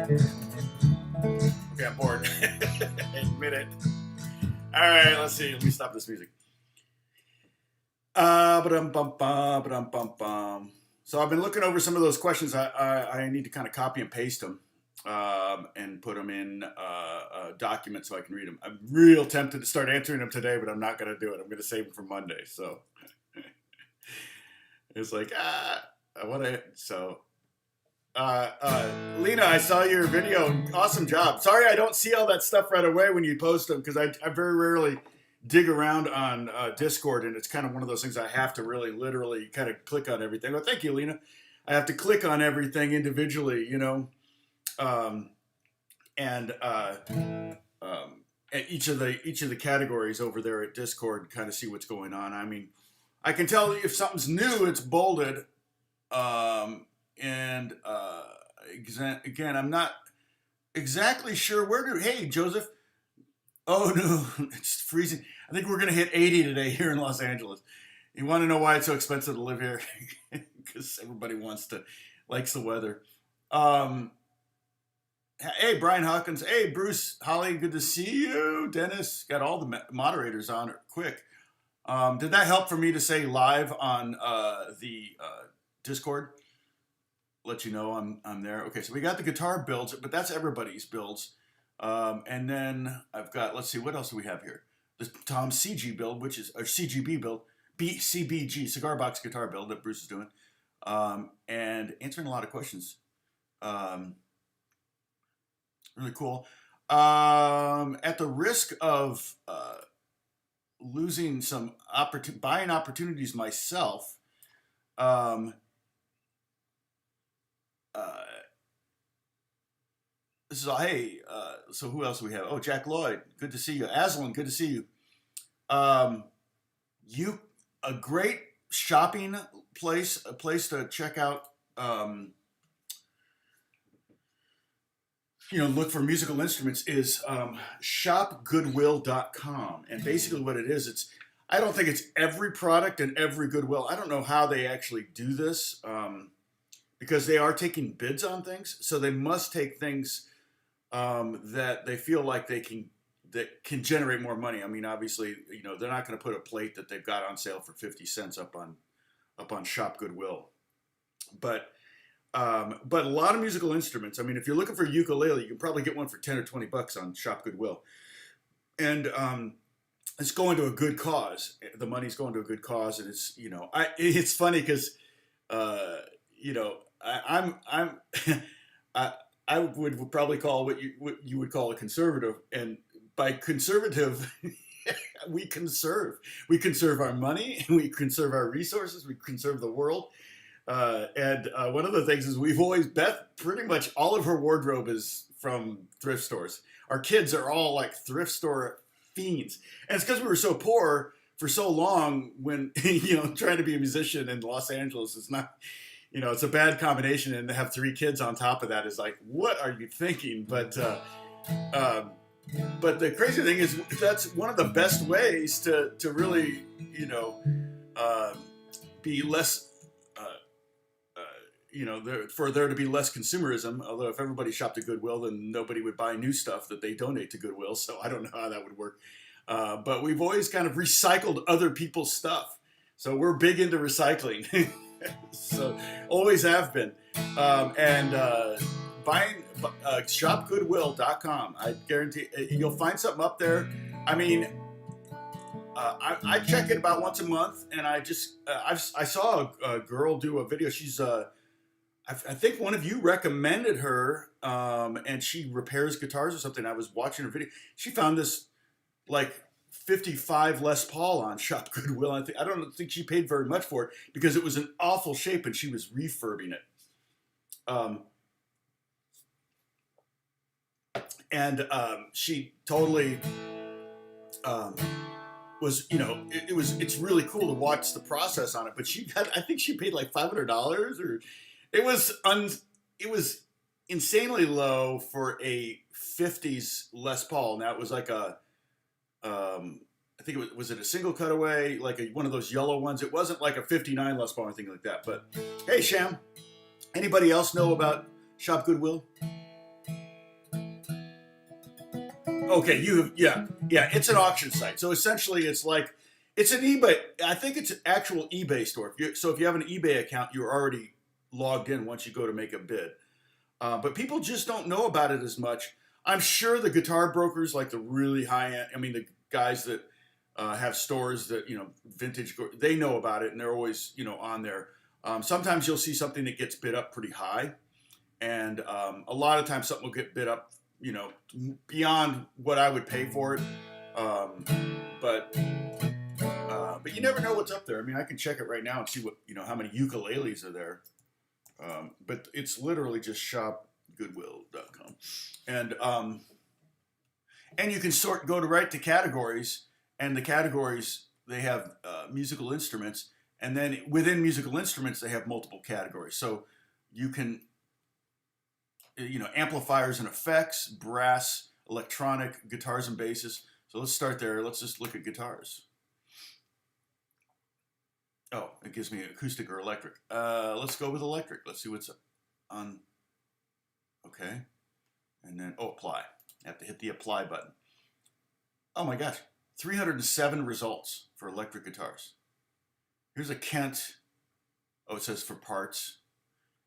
Okay, I'm bored. Admit it. All right, let's see. Let me stop this music. So I've been looking over some of those questions. I need to kind of copy and paste them and put them in a document so I can read them. I'm real tempted to start answering them today, but I'm not going to do it. I'm going to save them for Monday. So it's like, I want to. So, Lena, I saw your video. Awesome job. Sorry I don't see all that stuff right away when you post them because I very rarely dig around on Discord, and it's kind of one of those things I have to really literally kind of click on everything. Well, thank you, Lena. I have to click on everything individually, you know, and at each of the categories over there at Discord, kind of see what's going on. I mean, I can tell if something's new, it's bolded, and again, I'm not exactly sure where to. Hey, Joseph. Oh no, it's freezing. I think we're going to hit 80 today here in Los Angeles. You want to know why it's so expensive to live here? Because everybody likes the weather. Hey, Brian Hawkins. Hey, Bruce, Holly, good to see you. Dennis, got all the moderators on quick. Did that help for me to say live on the Discord? Let you know I'm there. Okay, so we got the guitar builds, but that's everybody's builds. And then I've got, let's see, what else do we have here? This Tom CG build, which is, or CGB build, CBG, cigar box guitar build that Bruce is doing, and answering a lot of questions. Really cool. At the risk of losing some buying opportunities myself, this is all, hey, so who else do we have? Oh, Jack Lloyd, good to see you. Aslan, good to see you. A great shopping place, a place to check out, look for musical instruments is shopgoodwill.com. And basically what it is, I don't think it's every product and every Goodwill. I don't know how they actually do this because they are taking bids on things. So they must take things that they feel like that can generate more money. I mean, obviously, they're not going to put a plate that they've got on sale for 50 cents up on Shop Goodwill. But a lot of musical instruments. I mean, if you're looking for a ukulele, you can probably get one for 10 or 20 bucks on Shop Goodwill. And it's going to a good cause. The money's going to a good cause, and it's funny because I would probably call what you would call a conservative, and by conservative, we conserve our money, we conserve our resources, we conserve the world. And one of the things is Beth, pretty much all of her wardrobe is from thrift stores. Our kids are all like thrift store fiends. And it's because we were so poor for so long when, trying to be a musician in Los Angeles is not, it's a bad combination. And to have 3 kids on top of that is like, what are you thinking? But the crazy thing is that's one of the best ways to really, be less, for there to be less consumerism. Although if everybody shopped at Goodwill, then nobody would buy new stuff that they donate to Goodwill. So I don't know how that would work. But we've always kind of recycled other people's stuff. So we're big into recycling. So always have been. Buying shopgoodwill.com. I guarantee you'll find something up there. I mean, I check it about once a month, and I saw a girl do a video. She's I think one of you recommended her, and she repairs guitars or something. I was watching her video. She found this like 55 Les Paul on Shop Goodwill. I don't think she paid very much for it because it was in awful shape and she was refurbing it. She totally it's really cool to watch the process on it. But I think she paid like $500, or it was insanely low for a 50s Les Paul. Now it was like I think was it a single cutaway, like one of those yellow ones. It wasn't like a 59 Les Paul or anything like that. But hey, Sham, anybody else know about Shop Goodwill? Okay, yeah. It's an auction site. So essentially, it's an eBay. I think it's an actual eBay store. So if you have an eBay account, you're already logged in once you go to make a bid. But people just don't know about it as much. I'm sure the guitar brokers, like the really high end, I mean, the guys that have stores that, vintage, they know about it and they're always, on there. Sometimes you'll see something that gets bid up pretty high. And a lot of times something will get bid up, beyond what I would pay for it. Um, but you never know what's up there. I mean, I can check it right now and see what, how many ukuleles are there. But it's literally just shopgoodwill.com. And you can go right to categories, and the categories, they have musical instruments, and then within musical instruments, they have multiple categories. So you can, amplifiers and effects, brass, electronic, guitars and basses. So let's start there. Let's just look at guitars. Oh, it gives me acoustic or electric. Let's go with electric. Let's see what's on. Okay. And then, apply. I have to hit the apply button. Oh my gosh. 307 results for electric guitars. Here's a Kent. Oh, it says for parts.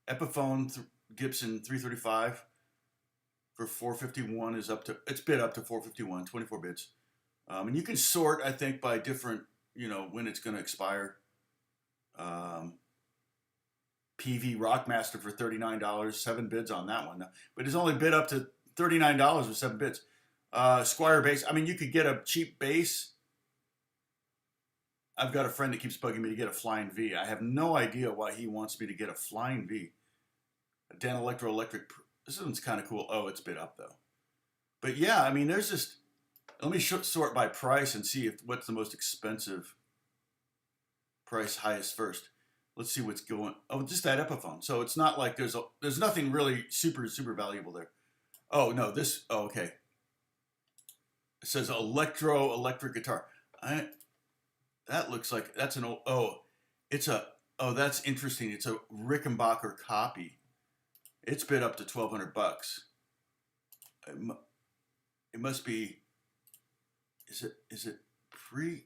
Epiphone Gibson 335 for 451 is it's bid up to 451, 24 bids. And you can sort, I think, by different, when it's going to expire. PV Rockmaster for $39, 7 bids on that one. But it's only bid up to $39 with 7 bids. Squire bass. I mean, you could get a cheap bass. I've got a friend that keeps bugging me to get a Flying V. I have no idea why he wants me to get a Flying V. A Dan Electro-Electric. This one's kind of cool. Oh, it's bid up though. But yeah, I mean, there's just. Let me sort by price and see what's the most expensive. Price highest first. Let's see what's going. Oh, just that Epiphone. So it's not like there's nothing really super valuable there. Oh no, this. Oh, okay. It says electric guitar. That looks like that's an old. Oh, that's interesting. It's a Rickenbacker copy. It's bid up to $1,200. It must be. Is it pre?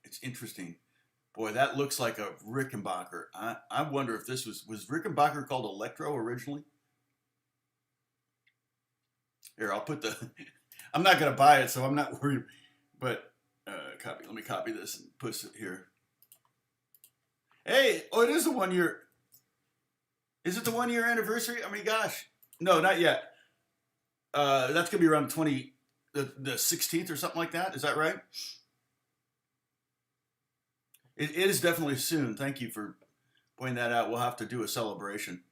It's interesting. Boy, that looks like a Rickenbacker. I wonder if this was Rickenbacker called Electro originally? Here, I'll put the. I'm not gonna buy it, so I'm not worried. But copy. Let me copy this and put it here. Hey, it is the 1 year. Is it the 1 year anniversary? I mean, gosh, no, not yet. That's gonna be around the 16th or something like that. Is that right? It is definitely soon. Thank you for pointing that out. We'll have to do a celebration.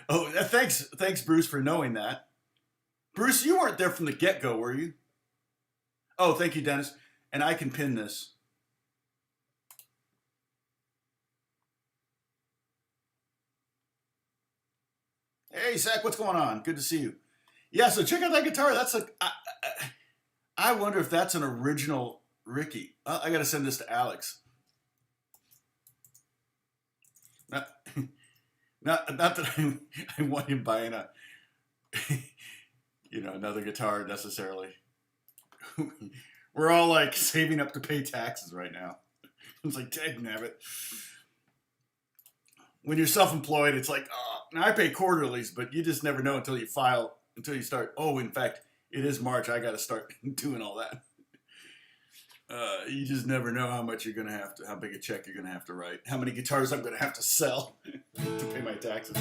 Oh, thanks, Bruce, for knowing that. Bruce, you weren't there from the get-go, were you? Oh, thank you, Dennis. And I can pin this. Hey, Zach, what's going on? Good to see you. Yeah, so check out that guitar. I wonder if that's an original Ricky. I got to send this to Alex. Not that I want him buying another guitar necessarily. We're all like saving up to pay taxes right now. It's like, dang nabbit. When you're self-employed, it's like, now I pay quarterlies, but you just never know until you start. Oh, in fact, it is March. I got to start doing all that. You just never know how much how big a check you're going to have to write, how many guitars I'm going to have to sell to pay my taxes.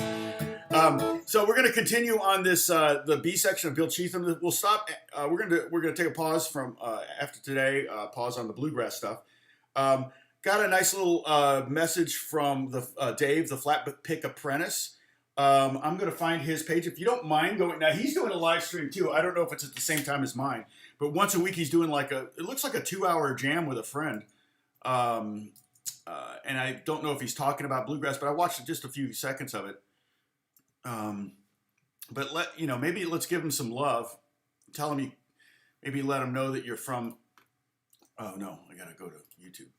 So we're going to continue on this, the B section of Bill Cheatham. We'll stop. We're going to take a pause from, after today, pause on the bluegrass stuff. Got a nice little message from Dave, the Flat Pick Apprentice. I'm going to find his page. If you don't mind going, now he's doing a live stream too. I don't know if it's at the same time as mine, but once a week he's doing it looks like a 2-hour jam with a friend. And I don't know if he's talking about bluegrass, but I watched just a few seconds of it. But maybe let's give him some love. Tell him maybe let him know that you're from, oh no, I got to go to YouTube.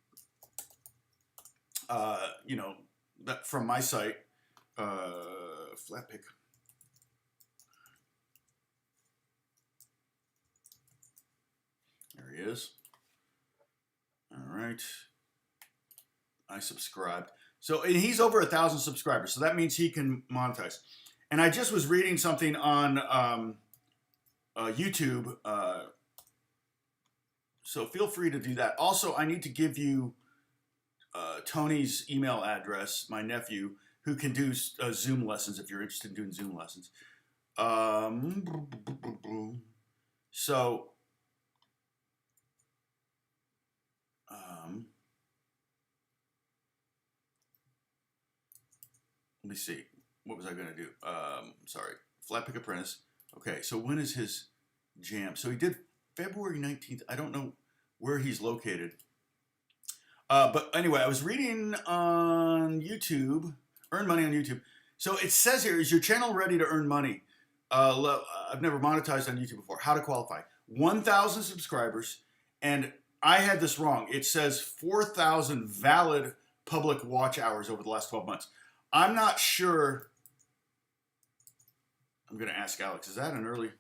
That from my site, Flat Pick. he is. All right. I subscribed. So and he's over 1,000 subscribers. So that means he can monetize. And I just was reading something on YouTube. So feel free to do that. Also, I need to give you Tony's email address, my nephew, who can do Zoom lessons if you're interested in doing Zoom lessons. So, let me see. What was I going to do? Sorry. Flat Pick Apprentice. Okay, so when is his jam? So he did February 19th. I don't know where he's located. But anyway, I was reading on YouTube, earn money on YouTube. So it says here, is your channel ready to earn money? I've never monetized on YouTube before. How to qualify? 1,000 subscribers, and I had this wrong. It says 4,000 valid public watch hours over the last 12 months. I'm not sure. I'm going to ask Alex, is that an early?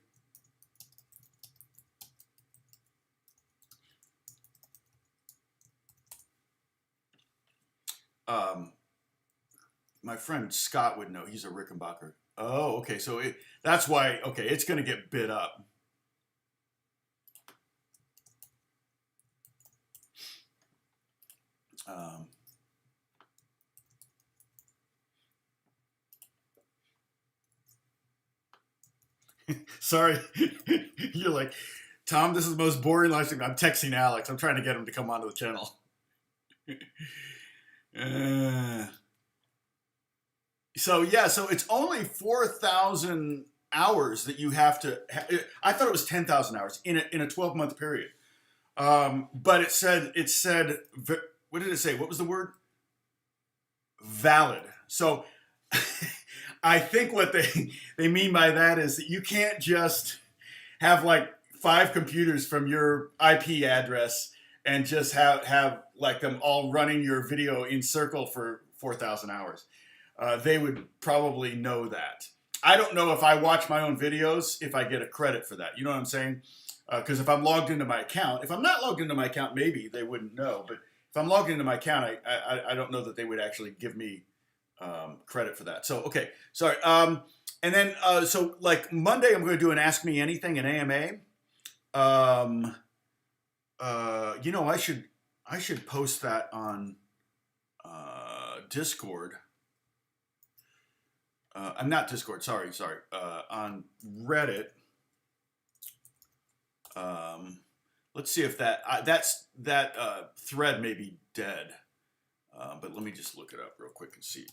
My friend Scott would know. He's a Rickenbacker. Oh, okay. So that's why, okay, it's going to get bid up. Sorry. You're like, Tom, this is the most boring live stream. I'm texting Alex. I'm trying to get him to come onto the channel. So yeah, so it's only 4,000 hours that you have to. I thought it was 10,000 hours in a 12-month period. But it said. What did it say? What was the word? Valid. So I think what they mean by that is that you can't just have like 5 computers from your IP address and just have like them all running your video in circle for 4,000 hours. They would probably know that. I don't know if I watch my own videos, if I get a credit for that. You know what I'm saying? Because if I'm logged into my account, if I'm not logged into my account, maybe they wouldn't know. But if I'm logged into my account, I don't know that they would actually give me credit for that. So, okay, sorry. And then, so like Monday, I'm going to do an Ask Me Anything, an AMA. You know, I should post that on Discord. I'm not Discord. Sorry. On Reddit. Let's see if that thread may be dead. But let me just look it up real quick and see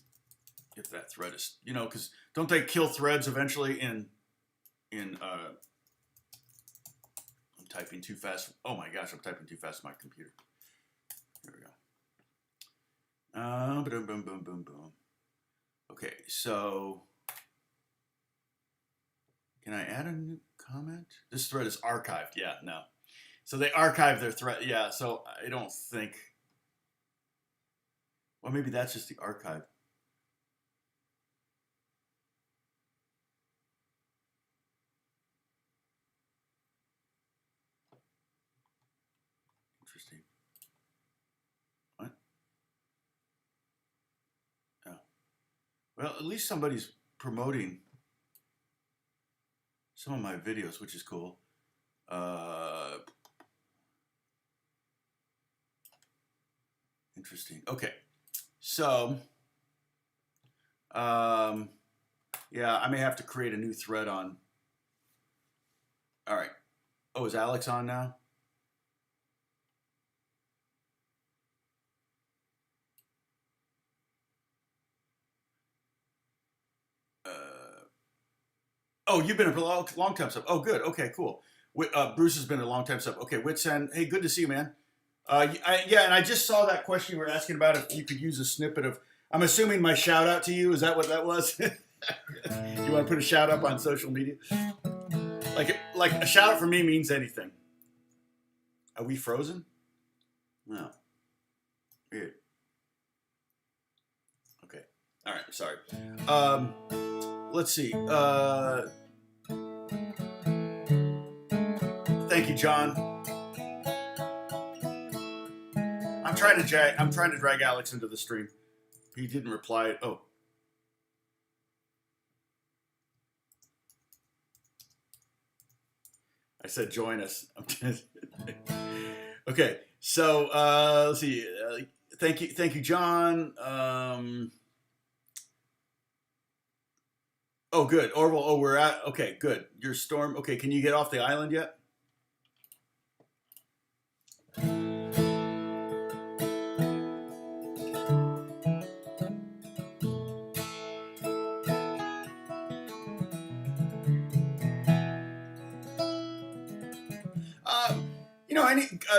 if that thread is, you know, because don't they kill threads eventually in I'm typing too fast. Oh my gosh, I'm typing too fast on my computer. There we go. Boom. Okay, so can I add a new comment? This thread is archived. Yeah, no. So they archive their thread. Yeah, so I don't think. Well, maybe that's just the archive. Interesting. What? Oh. Well, at least somebody's promoting some of my videos, which is cool. Interesting. Okay. So, yeah, I may have to create a new thread on. All right. Oh, is Alex on now? Oh, you've been a long time sub. Oh, good. Okay, cool. Bruce has been a long time sub. Okay, Witsen. Hey, good to see you, man. Yeah, and I just saw that question you were asking about if you could use a snippet of. I'm assuming my shout out to you. Is that what that was? You want to put a shout out on social media? Like a shout out for me means anything. Are we frozen? No. Weird. Okay. All right. Sorry. Let's see. Thank you, John. I'm trying to drag Alex into the stream. He didn't reply. Oh. I said join us. Okay, so let's see. Thank you, John. Oh, good. Orville. Oh, we're at. Okay, good. Your storm. Okay, can you get off the island yet?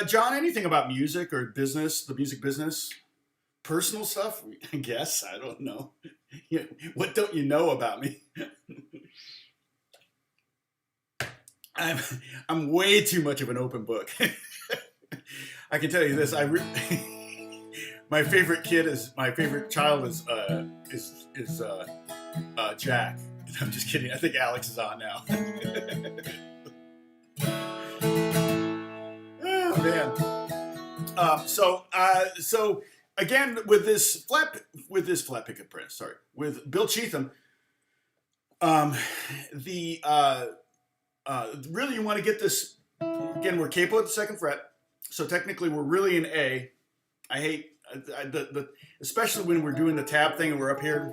John, anything about music or business, the music business, personal stuff? I guess I don't know. What don't you know about me? I'm way too much of an open book. I can tell you this. My favorite child is Jack. I'm just kidding. I think Alex is on now. Oh man. So again with this flat picket print. Sorry, with Bill Cheatham. Really, you want to get this. Again, we're capo at the second fret, so technically we're really in A. I hate especially when we're doing the tab thing and we're up here.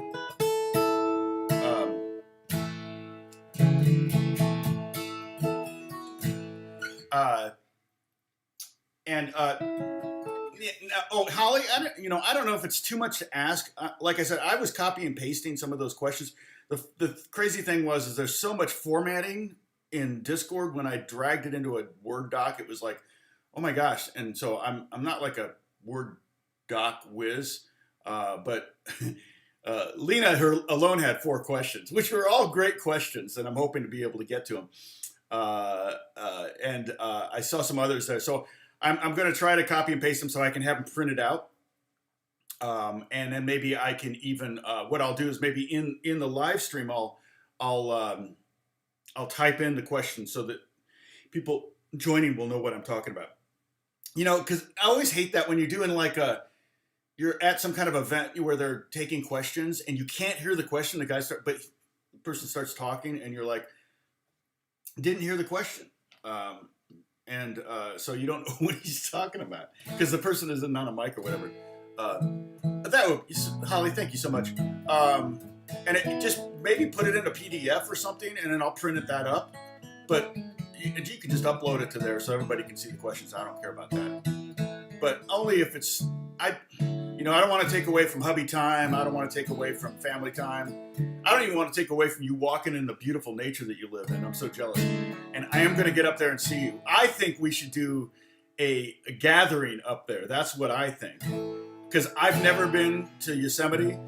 Holly, I don't know if it's too much to ask. Like I said, I was copy and pasting some of those questions. The crazy thing is there's so much formatting in Discord. When I dragged it into a Word doc, it was like, oh my gosh. And so I'm not like a Word doc whiz, but Lena alone had 4 questions, which were all great questions, and I'm hoping to be able to get to them. And I saw some others there. So I'm going to try to copy and paste them so I can have them printed out. And then maybe I can even, what I'll do is maybe in the live stream, I'll type in the questions so that people joining will know what I'm talking about. Because I always hate that when you're doing you're at some kind of event where they're taking questions and you can't hear the question. But the person starts talking and you're like, didn't hear the question. So you don't know what he's talking about because the person isn't on a mic or whatever. Holly, thank you so much. And it just maybe put it in a PDF or something, and then I'll print that up. But you can just upload it to there so everybody can see the questions. I don't care about that. But only if it's I don't want to take away from hubby time. I don't want to take away from family time. I don't even want to take away from you walking in the beautiful nature that you live in. I'm so jealous. And I am going to get up there and see you. I think we should do a gathering up there. That's what I think. Because I've never been to Yosemite,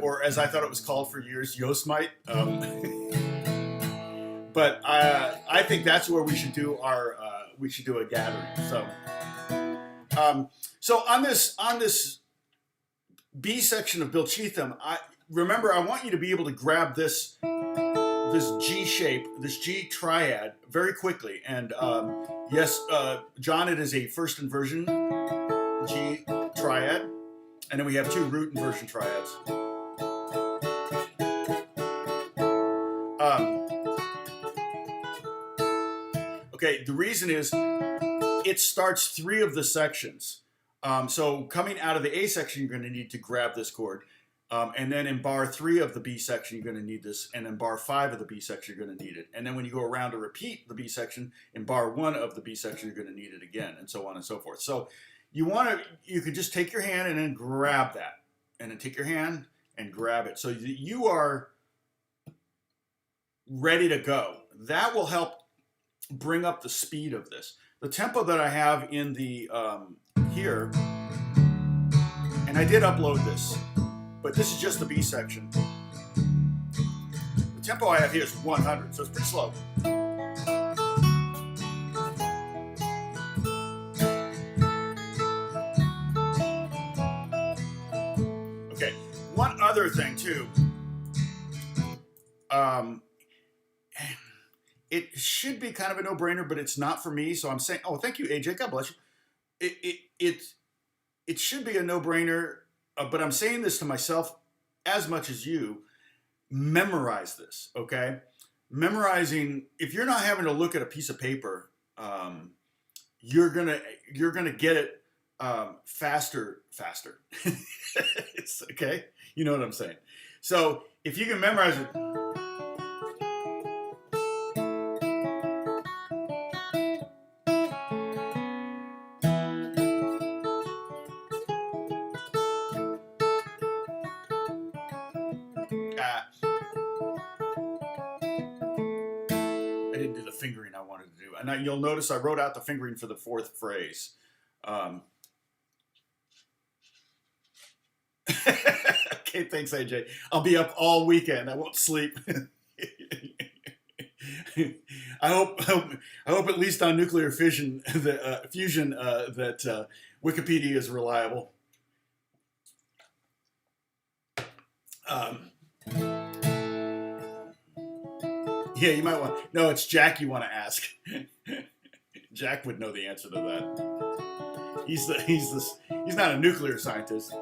or as I thought it was called for years, Yosemite. But I think that's where we should do a gathering. So on this B section of Bill Cheatham, I want you to be able to grab this G shape, this G triad very quickly. And yes, John, it is a first inversion G triad. And then we have 2 root inversion triads. Okay, the reason is it starts 3 of the sections. So coming out of the A section, you're going to need to grab this chord. And then in bar 3 of the B section, you're going to need this. And in bar 5 of the B section, you're going to need it. And then when you go around to repeat the B section, in bar 1 of the B section, you're going to need it again, and so on and so forth. So you could just take your hand and then grab that. And then take your hand and grab it. So you are ready to go. That will help bring up the speed of this. The tempo that I have in the here, and I did upload this, but this is just the B section. The tempo I have here is 100, so it's pretty slow. Okay, one other thing too. It should be kind of a no-brainer, but it's not for me. So I'm saying, oh, thank you, AJ. God bless you. it should be a no-brainer, but I'm saying this to myself as much as you. Memorize this, okay? Memorizing, if you're not having to look at a piece of paper, you're gonna get it faster. It's okay. You know what I'm saying. So if you can memorize it. I didn't do the fingering I wanted to do. And you'll notice I wrote out the fingering for the fourth phrase. Okay, thanks, AJ. I'll be up all weekend. I won't sleep. I hope at least on nuclear fission, that Wikipedia is reliable. Yeah, you might want. No, it's Jack you want to ask. Jack would know the answer to that. He's not a nuclear scientist.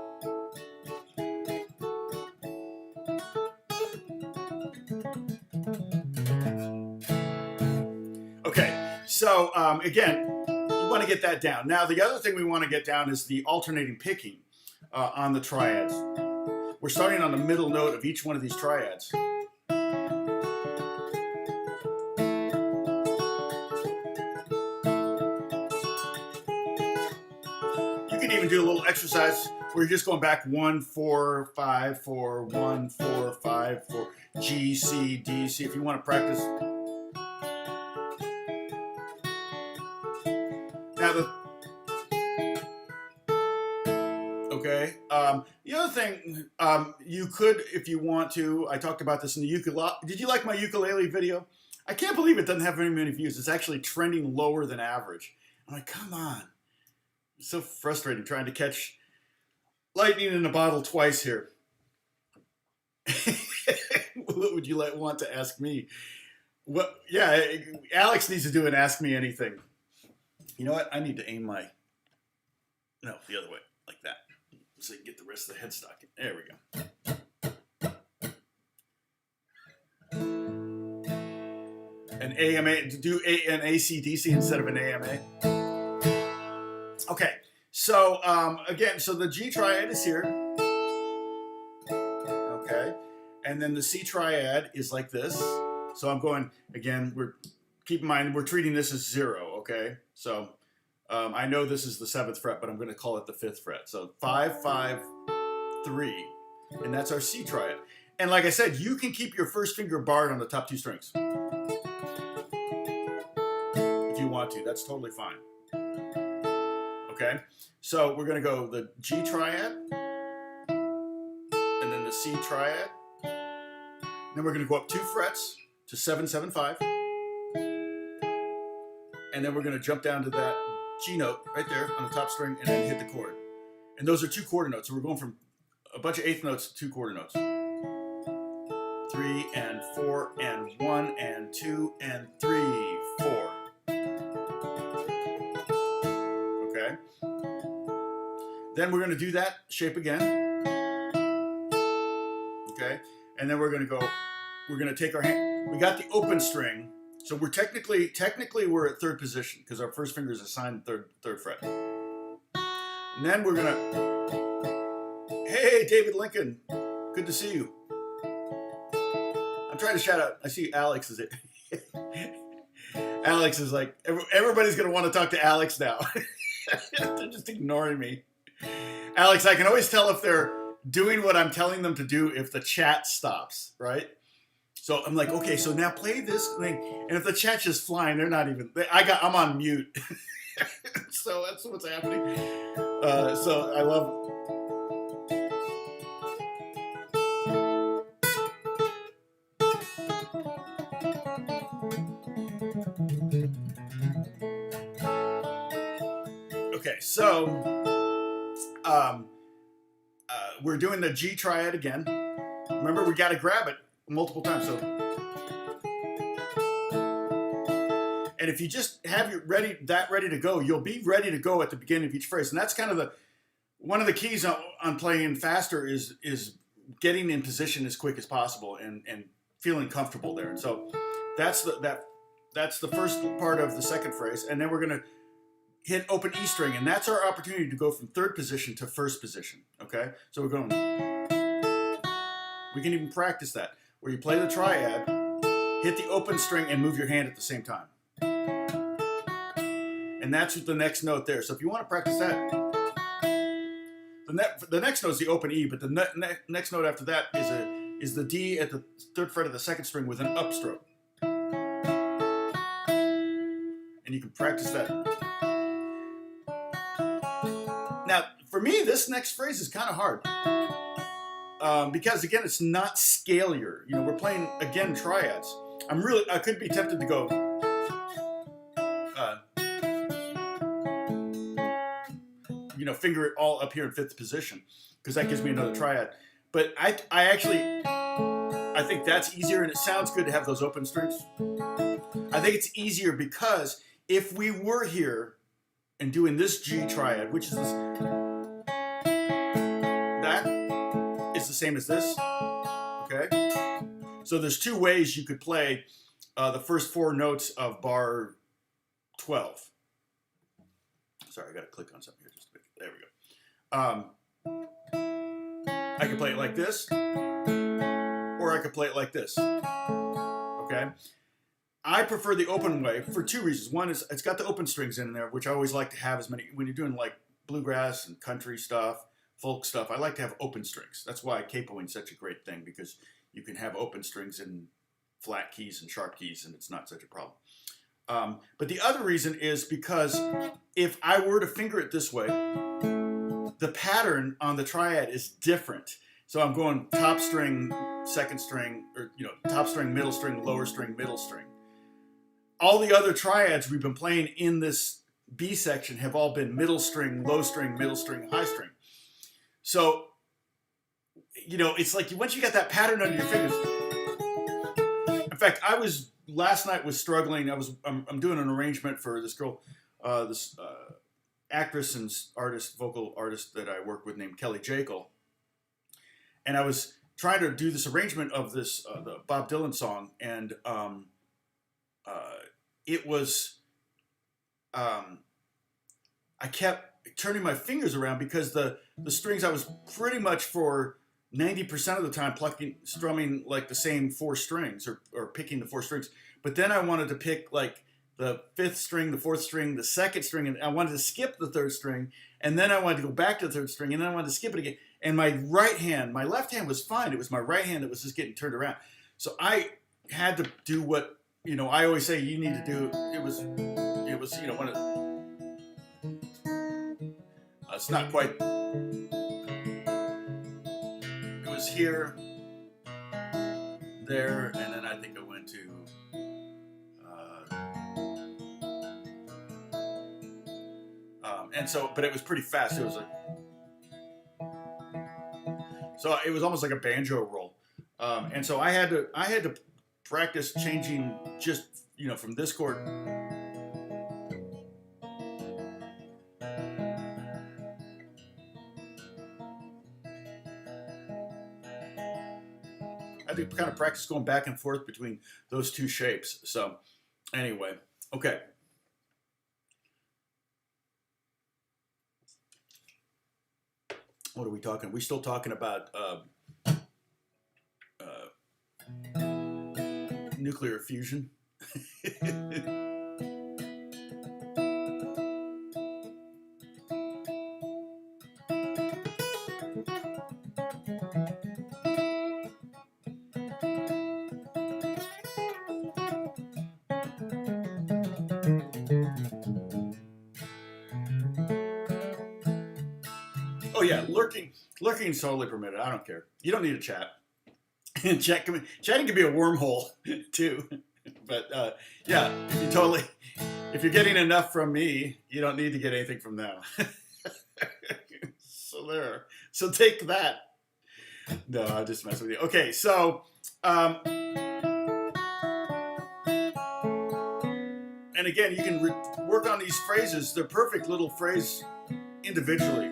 Okay, so again, you want to get that down. Now, the other thing we want to get down is the alternating picking on the triads. We're starting on the middle note of each one of these triads. You can even do a little exercise where you're just going back 1, 4, 5, 4, 1, 4, 5, 4, G, C, D, C, if you want to practice. Now okay. The other thing you could, if you want to, I talked about this in the ukulele. Did you like my ukulele video? I can't believe it doesn't have very many views. It's actually trending lower than average. I'm like, come on. It's so frustrating trying to catch lightning in a bottle twice here. What would you want to ask me? What? Yeah, Alex needs to do an Ask Me Anything. You know what? I need to aim my... No, the other way, like that. So you can get the rest of the headstock. There we go. An AMA, do an AC/DC instead of an AMA. Okay, so again, so the G triad is here. Okay, and then the C triad is like this. So I'm going, again, keep in mind, we're treating this as 0, okay? So I know this is the 7th fret, but I'm going to call it the 5th fret. So 5, 5, 3, and that's our C triad. And like I said, you can keep your first finger barred on the top 2 strings. If you want to, that's totally fine. Okay, so we're going to go the G triad, and then the C triad. Then we're going to go up 2 frets to 7, 7, 5. And then we're going to jump down to that G note right there on the top string and then hit the chord. And those are 2 quarter notes. So we're going from a bunch of 8th notes to 2 quarter notes. 3 and 4 and 1 and 2 and 3, 4. Okay. Then we're going to do that shape again. Okay. And then we're going to take our hand. We got the open string. So we're technically we're at 3rd position because our first finger is assigned 3rd fret. And then we're gonna, hey, David Lincoln, good to see you. I'm trying to shout out. I see Alex is it. Alex is like, everybody's gonna want to talk to Alex now. They're just ignoring me. Alex, I can always tell if they're doing what I'm telling them to do if the chat stops, right? So I'm like, okay, so now play this thing, and if the chat's just flying, they're not even. I'm on mute, so that's what's happening. So I love. Okay, so we're doing the G triad again. Remember, we got to grab it multiple times. So, and if you just have it ready to go, you'll be ready to go at the beginning of each phrase. And that's kind of one of the keys on playing faster is getting in position as quick as possible and feeling comfortable there. And so that's the first part of the second phrase, and then we're going to hit open E string, and that's our opportunity to go from third position to first position. Okay, so we're going. We can even practice that where you play the triad, hit the open string, and move your hand at the same time. And that's the next note there. So if you want to practice that, the next note is the open E, but the next note after that is the D at the third fret of the second string with an upstroke. And you can practice that. Now, for me, this next phrase is kind of hard. Because again, it's not scalier. You know, we're playing again triads. I could be tempted to go you know, finger it all up here in fifth position, because that gives me another triad. But I think that's easier, and it sounds good to have those open strings. I think it's easier because if we were here and doing this G triad, which is this, that is the same as this, okay? So there's two ways you could play the first four notes of bar 12. Sorry, I got to click on something here just a bit. There we go. I could play it like this, or I could play it like this, okay? I prefer the open way for two reasons. One is it's got the open strings in there, which I always like to have as many, when you're doing like bluegrass and country stuff, folk stuff, I like to have open strings. That's why capoing is such a great thing, because you can have open strings in flat keys and sharp keys, and it's not such a problem. But the other reason is because if I were to finger it this way, the pattern on the triad is different. So I'm going top string, second string, or you know, top string, middle string, lower string, middle string. All the other triads we've been playing in this B section have all been middle string, low string, middle string, high string. So, you know, it's like once you got that pattern under your fingers. In fact, last night was struggling. I'm doing an arrangement for this girl, this actress and artist, vocal artist that I work with named Kelly Jekyll. And I was trying to do this arrangement of this the Bob Dylan song, and it was I kept turning my fingers around because the strings, I was pretty much for 90% of the time strumming like the same four strings, or picking the four strings. But then I wanted to pick like the fifth string, the fourth string, the second string, and I wanted to skip the third string, and then I wanted to go back to the third string, and then I wanted to skip it again. And my left hand was fine. It was my right hand that was just getting turned around. So I had to do what, you know, I always say you need to do. It was, you know, one of it's not quite. It was here, there, and then I think I went to. And so, but it was pretty fast. It was like, so it was almost like a banjo roll. And so I had to practice changing just, you know, from this chord. I had to kind of practice going back and forth between those two shapes. So anyway, okay. What are we talking? Are we still talking about nuclear fusion? Oh yeah, lurking is totally permitted. I don't care. You don't need to chat. Chatting can be a wormhole too. But yeah, if you're getting enough from me, you don't need to get anything from them. So there. So take that. No, I'll just mess with you. Okay, so and again, you can work on these phrases. They're perfect little phrase individually.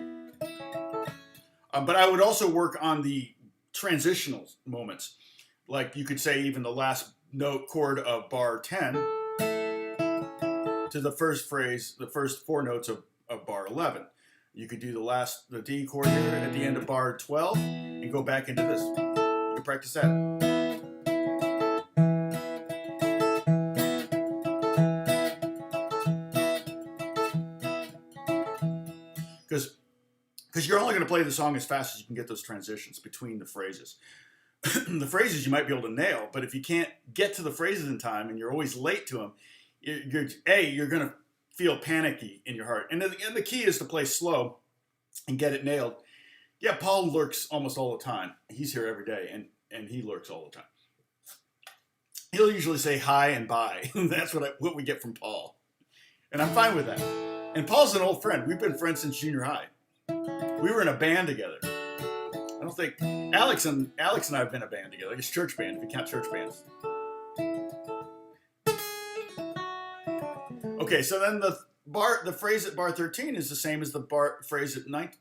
But I would also work on the transitional moments. Like you could say even the last note chord of bar 10 to the first phrase, the first four notes of bar 11. You could do the D chord here at the end of bar 12 and go back into this. You can practice that. Because you're only going to play the song as fast as you can get those transitions between the phrases. The phrases you might be able to nail, but if you can't get to the phrases in time and you're always late to them, you're going to feel panicky in your heart. And the key is to play slow and get it nailed. Yeah, Paul lurks almost all the time. He's here every day, and he lurks all the time. He'll usually say hi and bye. That's what we get from Paul. And I'm fine with that. And Paul's an old friend. We've been friends since junior high. We were in a band together. I don't think Alex and I have been in a band together. Like it's church band, if you count church bands. Okay, so then the phrase at bar 13 is the same as the phrase at 9.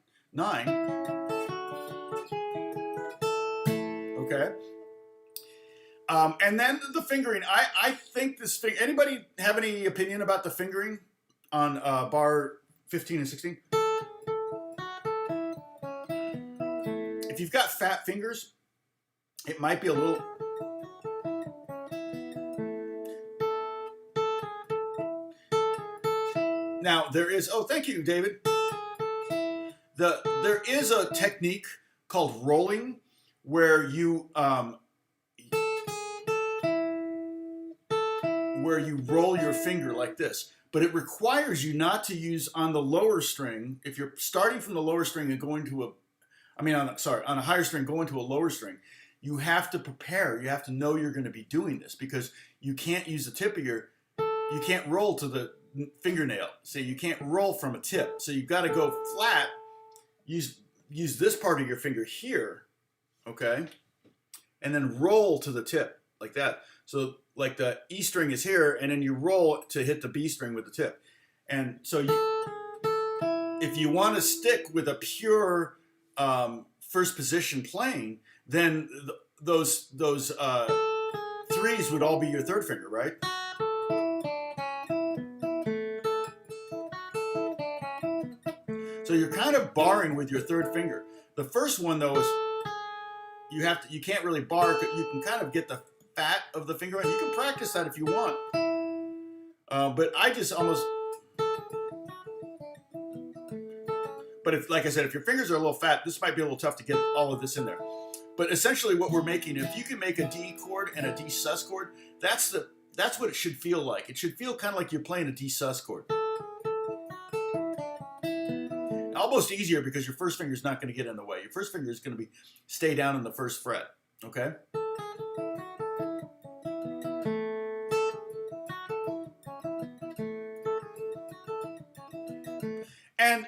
Okay. And then the fingering. I think this anybody have any opinion about the fingering on bar 15 and 16? If you've got fat fingers, it might be a little... Now, there is... Oh, thank you, David. There is a technique called rolling where you roll your finger like this. But it requires you not to use on the lower string. If you're starting from the lower string and going to on a higher string going to a lower string, you have to prepare. You have to know you're going to be doing this because you can't use the tip of you can't roll to the fingernail. So you can't roll from a tip. So you've got to go flat, use this part of your finger here, okay? And then roll to the tip like that. So like the E string is here, and then you roll to hit the B string with the tip. And so if you want to stick with a pure first position playing, then those threes would all be your third finger, right? So you're kind of barring with your third finger. The first one though is you can't really bar. You can kind of get the fat of the finger, and you can practice that if you want. But I just almost. But if, like I said, if your fingers are a little fat, this might be a little tough to get all of this in there. But essentially what we're making, if you can make a D chord and a D sus chord, that's what it should feel like. It should feel kind of like you're playing a D sus chord. Almost easier because your first finger is not going to get in the way. Your first finger is going to stay down in the first fret, okay? And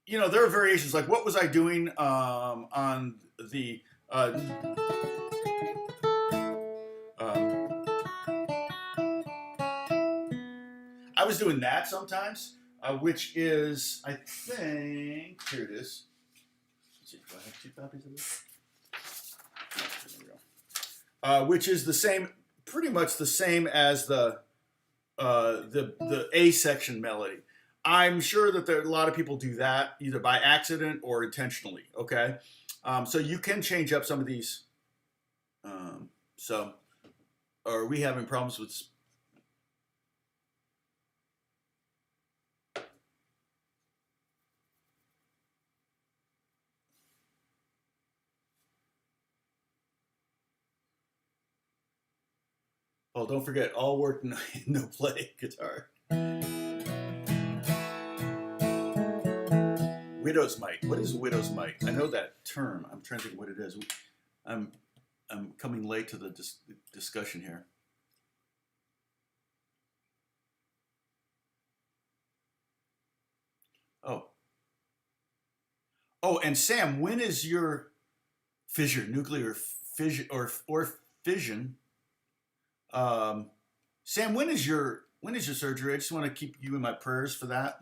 you know, there are variations. Like, what was I doing on the I was doing that sometimes, which is, I think, here it is. Let's see, do I have two copies of this? There we go. Which is the same, pretty much the same as the A section melody. I'm sure that a lot of people do that either by accident or intentionally, okay? So you can change up some of these. So, are we having problems with... Oh, don't forget, all work, no play guitar. Widow's mite. What is widow's mite? I know that term. I'm trying to think what it is. I'm coming late to the discussion here. Oh, and Sam, when is your nuclear fission or fission? Sam, when is your surgery? I just want to keep you in my prayers for that.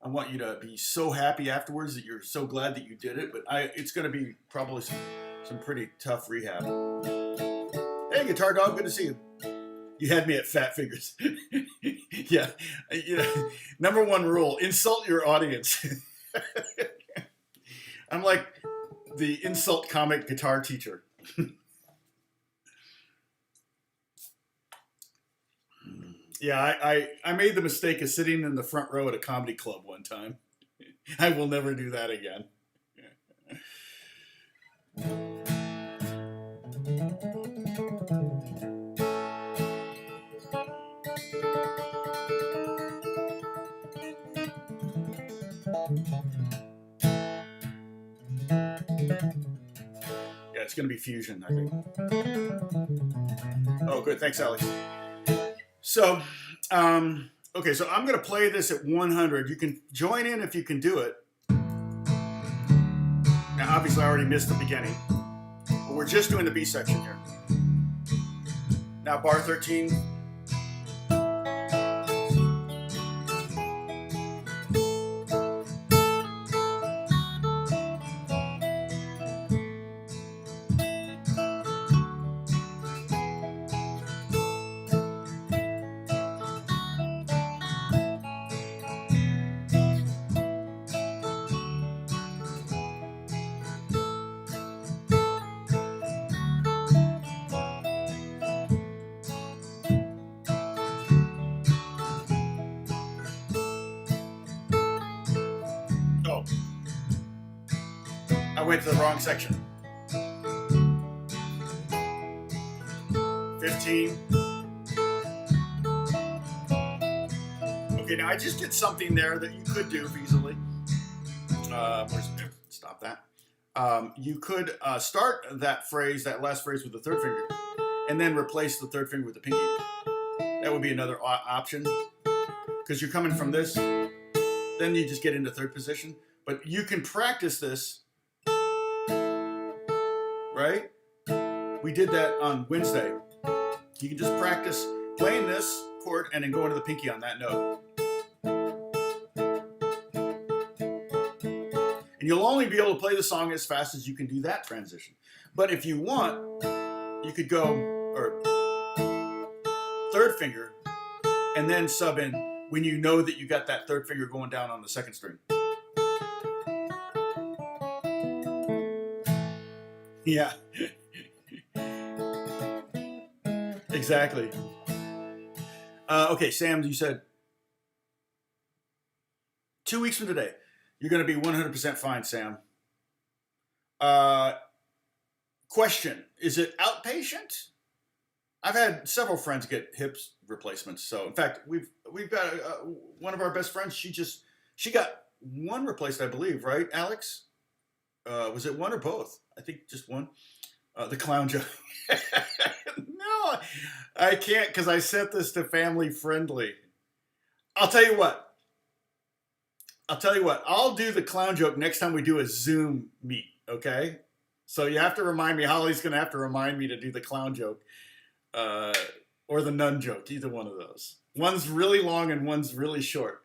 I want you to be so happy afterwards that you're so glad that you did it. But it's going to be probably some pretty tough rehab. Hey, Guitar Dog, good to see you. You had me at fat fingers. Yeah, you know, number one rule: insult your audience. I'm like the insult comic guitar teacher. Yeah, I made the mistake of sitting in the front row at a comedy club one time. I will never do that again. Yeah, it's going to be fusion, I think. Oh, good. Thanks, Alex. So, okay, so I'm going to play this at 100. You can join in if you can do it. Now, obviously, I already missed the beginning, but we're just doing the B section here. Now, bar 13. Oh, I went to the wrong section. 15. Okay, now I just did something there that you could do feasibly. Stop that. You could start that phrase, that last phrase, with the third finger, and then replace the third finger with the pinky. That would be another option, because you're coming from this, then you just get into third position. But you can practice this, right? We did that on Wednesday. You can just practice playing this chord and then go into the pinky on that note. And you'll only be able to play the song as fast as you can do that transition. But if you want, you could go or third finger and then sub in when you know that you got that third finger going down on the second string. Yeah. Exactly. Okay, Sam, you said 2 weeks from today. You're going to be 100% fine, Sam. Question: is it outpatient? I've had several friends get hip replacements. So, in fact, we've got one of our best friends. She got one replaced, I believe, right, Alex? Was it one or both? I think just one. The clown joke. No, I can't because I set this to family friendly. I'll tell you what. I'll do the clown joke next time we do a Zoom meet, okay? So you have to remind me. Holly's going to have to remind me to do the clown joke or the nun joke, either one of those. One's really long and one's really short.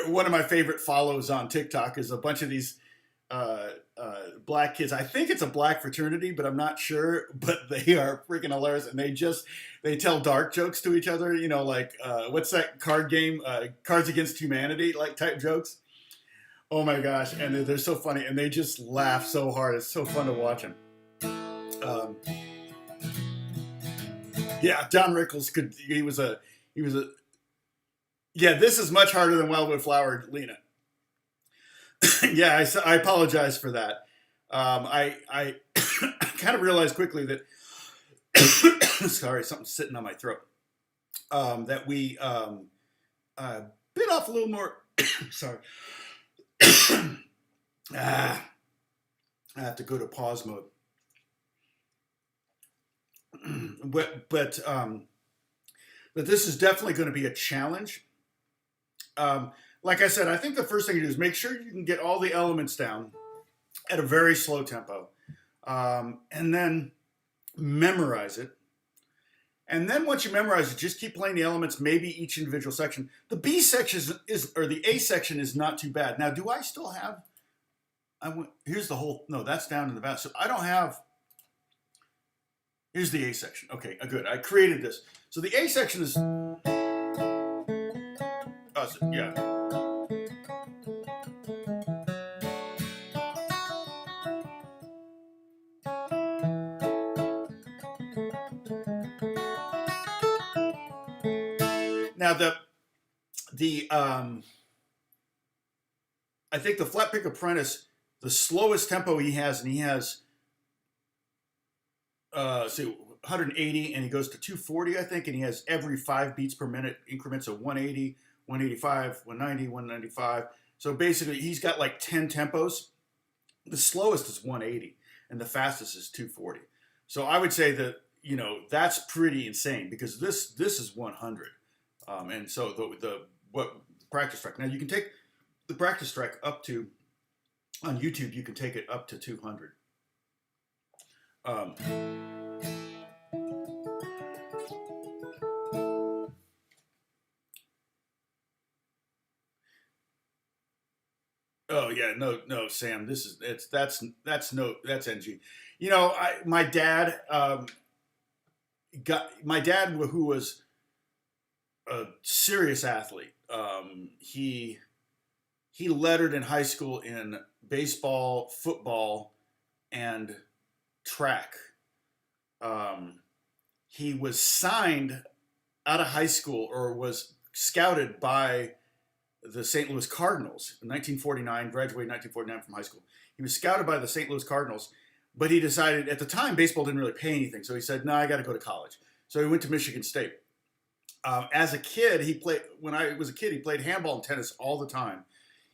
One of my favorite follows on TikTok is a bunch of these black kids. I think it's a black fraternity, but I'm not sure. But they are freaking hilarious, and they tell dark jokes to each other. You know, like what's that card game? Cards Against Humanity, like type jokes. Oh my gosh, and they're so funny, and they just laugh so hard. It's so fun to watch them. Yeah, John Rickles could. He was a. Yeah, this is much harder than Wildwood Flower, Lena. Yeah, I apologize for that. I kind of realized quickly that sorry, something's sitting on my throat. That we bit off a little more. Sorry. I have to go to pause mode. But this is definitely going to be a challenge. Like I said, I think the first thing you do is make sure you can get all the elements down at a very slow tempo. And then memorize it. And then once you memorize it, just keep playing the elements, maybe each individual section. The B section or the A section is not too bad. Now, do I still have, here's the whole, no, that's down in the back. So I don't have, here's the A section. Okay, good. I created this. So the A section is, yeah. Now I think the Flat Pick Apprentice, the slowest tempo he has, and he has, say 180, and he goes to 240, I think, and he has every 5 beats per minute increments of 180, 185, 190, 195. So basically, he's got like 10 tempos. The slowest is 180, and the fastest is 240. So I would say that, you know, that's pretty insane, because this is 100. And so the practice track. Now you can take the practice track up to, on YouTube, you can take it up to 200. Oh yeah, no, Sam. That's NG. You know, my dad who was a serious athlete. He lettered in high school in baseball, football, and track. He was signed out of high school, or was scouted by the St. Louis Cardinals in 1949, graduated in 1949 from high school. He was scouted by the St. Louis Cardinals, but he decided, at the time, baseball didn't really pay anything, so he said, no, I got to go to college. So he went to Michigan State. As a kid, when I was a kid, he played handball and tennis all the time.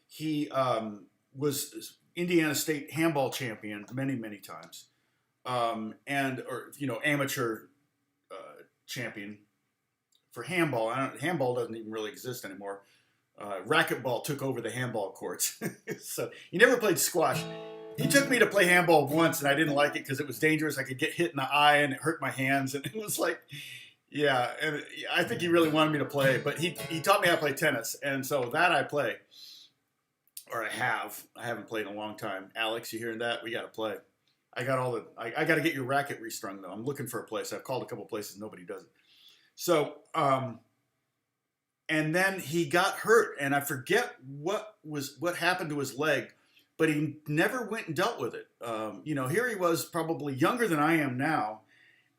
He was Indiana State handball champion many, many times, amateur champion for handball. Handball doesn't even really exist anymore. Racquetball took over the handball courts. So he never played squash. He took me to play handball once, and I didn't like it because it was dangerous. I could get hit in the eye, and it hurt my hands, and it was like, yeah. And I think he really wanted me to play, but he taught me how to play tennis, and so that I play, or I have. I haven't played in a long time. Alex, you hearing that? We got to play. I got to get your racket restrung though. I'm looking for a place. I've called a couple places, nobody does it. So. And then he got hurt, and I forget what happened to his leg, but he never went and dealt with it. Here he was, probably younger than I am now,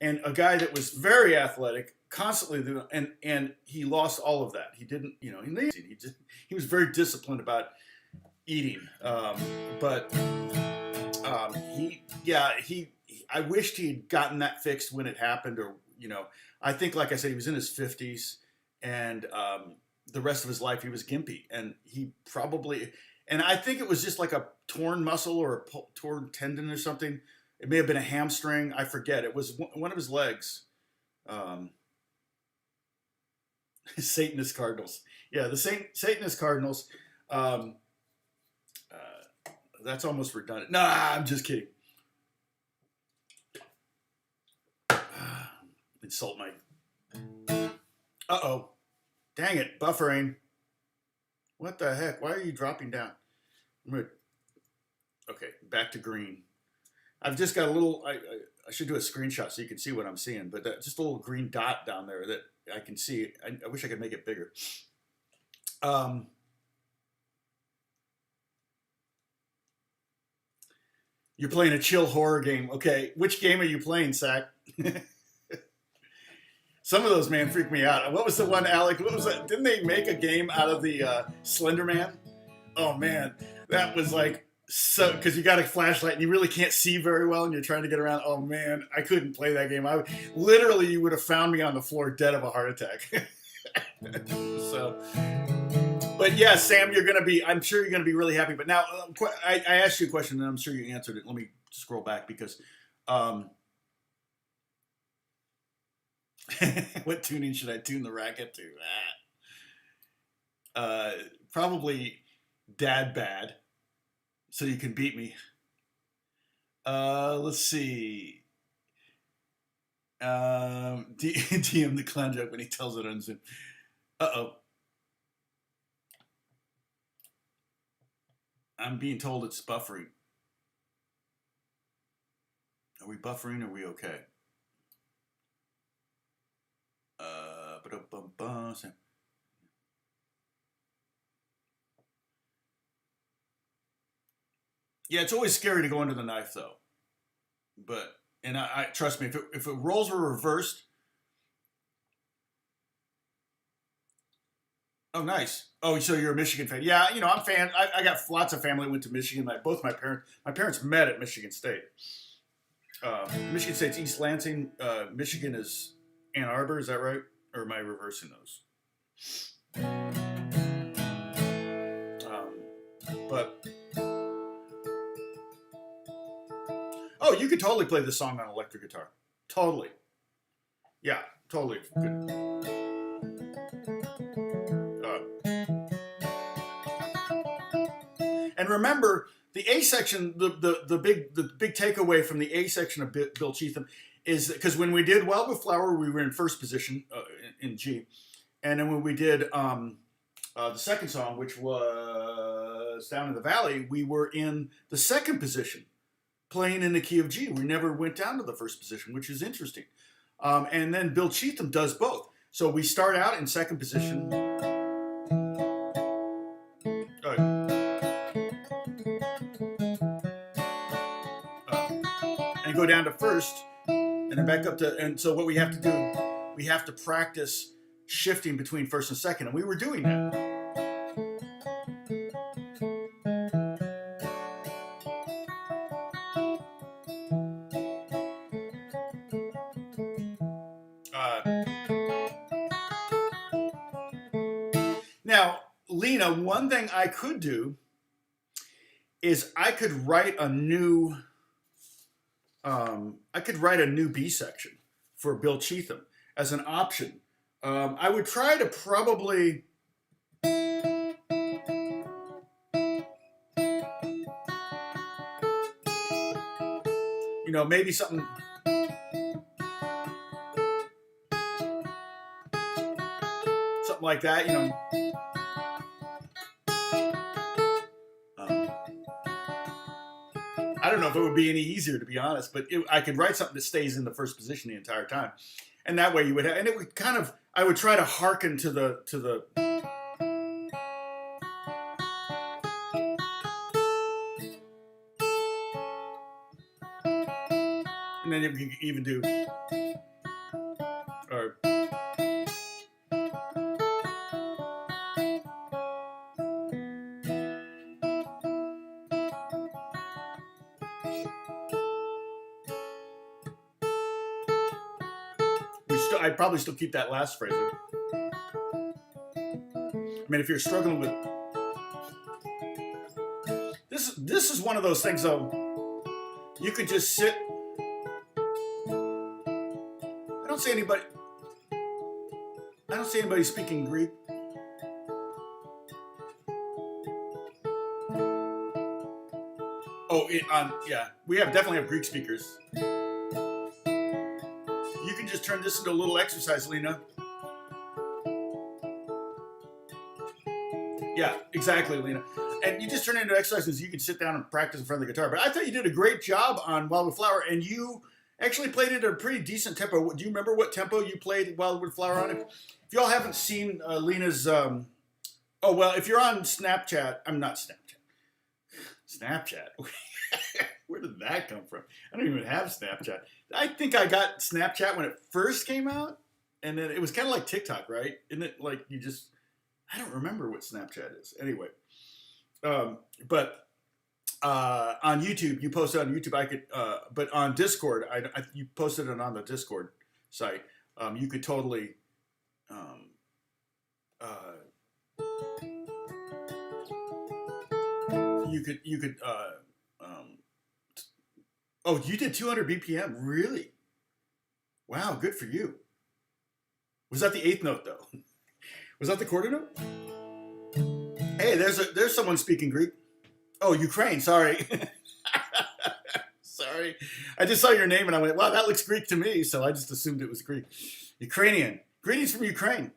and a guy that was very athletic, constantly doing, and he lost all of that. He didn't, he was very disciplined about eating, but I wished he had gotten that fixed when it happened, or I think, like I said, he was in his 50s. And the rest of his life, he was gimpy, and and I think it was just like a torn muscle or a torn tendon or something. It may have been a hamstring. I forget. It was one of his legs. Satanist Cardinals. Yeah, the Satanist Cardinals. That's almost redundant. Nah, I'm just kidding. Insult my... Uh-oh. Dang it, buffering. What the heck? Why are you dropping down? Okay, back to green. I've just got a little, I should do a screenshot so you can see what I'm seeing, but just a little green dot down there that I can see. I wish I could make it bigger. You're playing a chill horror game. Okay, which game are you playing, Zach? Some of those, man, freak me out. What was the one, Alec? What was that? Didn't they make a game out of the Slender Man? Oh, man. That was like, so, because you got a flashlight and you really can't see very well and you're trying to get around. Oh, man, I couldn't play that game. Literally, you would have found me on the floor dead of a heart attack. So, but yeah, Sam, I'm sure you're going to be really happy. But now, I asked you a question and I'm sure you answered it. Let me scroll back because... what tuning should I tune the racket to? Probably Dad Bad, so you can beat me. Let's see. DM the clown joke when he tells it on Zoom. Uh-oh. I'm being told it's buffering. Are we buffering? Are we okay? Yeah, it's always scary to go under the knife, though. But and I trust me, if it roles were reversed. Oh, nice. Oh, so you're a Michigan fan? Yeah, I'm a fan. I got lots of family who went to Michigan. Both my parents met at Michigan State. Michigan State's East Lansing. Michigan is Ann Arbor. Is that right? Or am I reversing those? But oh, you could totally play this song on electric guitar. Totally. Yeah, totally. Good. And remember, the A section, the big takeaway from the A section of Bill Cheatham is because when we did Wildwood Flower, we were in first position in G, and then when we did the second song, which was Down in the Valley, we were in the second position, playing in the key of G. We never went down to the first position, which is interesting. And then Bill Cheatham does both. So we start out in second position. And go down to first, and then back up to, and so what we have to do, we have to practice shifting between first and second, and we were doing that. Now, Lena, one thing I could do is I could write a new B section for Bill Cheatham as an option. I would try to probably maybe something like that, I don't know if it would be any easier, to be honest, but I could write something that stays in the first position the entire time, and that way you would have, and it would kind of, I would try to hearken to the and then you could even do or I'd probably still keep that last phrase. I mean, if you're struggling with this is one of those things, though. You could just sit. I don't see anybody speaking Greek. Oh, yeah, we definitely have Greek speakers. You can just turn this into a little exercise, Lena. Yeah, exactly, Lena. And you just turn it into exercises. You can sit down and practice in front of the guitar. But I thought you did a great job on Wildwood Flower, and you actually played it at a pretty decent tempo. Do you remember what tempo you played Wildwood Flower on? If y'all haven't seen Lena's, if you're on Snapchat, I'm not Snapchat. Snapchat. Where did that come from? I don't even have Snapchat. I think I got Snapchat when it first came out, and then it was kind of like TikTok, right? Isn't it like I don't remember what Snapchat is. Anyway, but on YouTube, you posted on YouTube. I could, but on Discord, you posted it on the Discord site. You could totally. You could. Oh, you did 200 BPM, really? Wow, good for you. Was that the eighth note though? Was that the quarter note? Hey, there's someone speaking Greek. Oh, Ukraine. Sorry. Sorry. Sorry. I just saw your name and I went, wow, that looks Greek to me. So I just assumed it was Greek. Ukrainian. Greetings from Ukraine.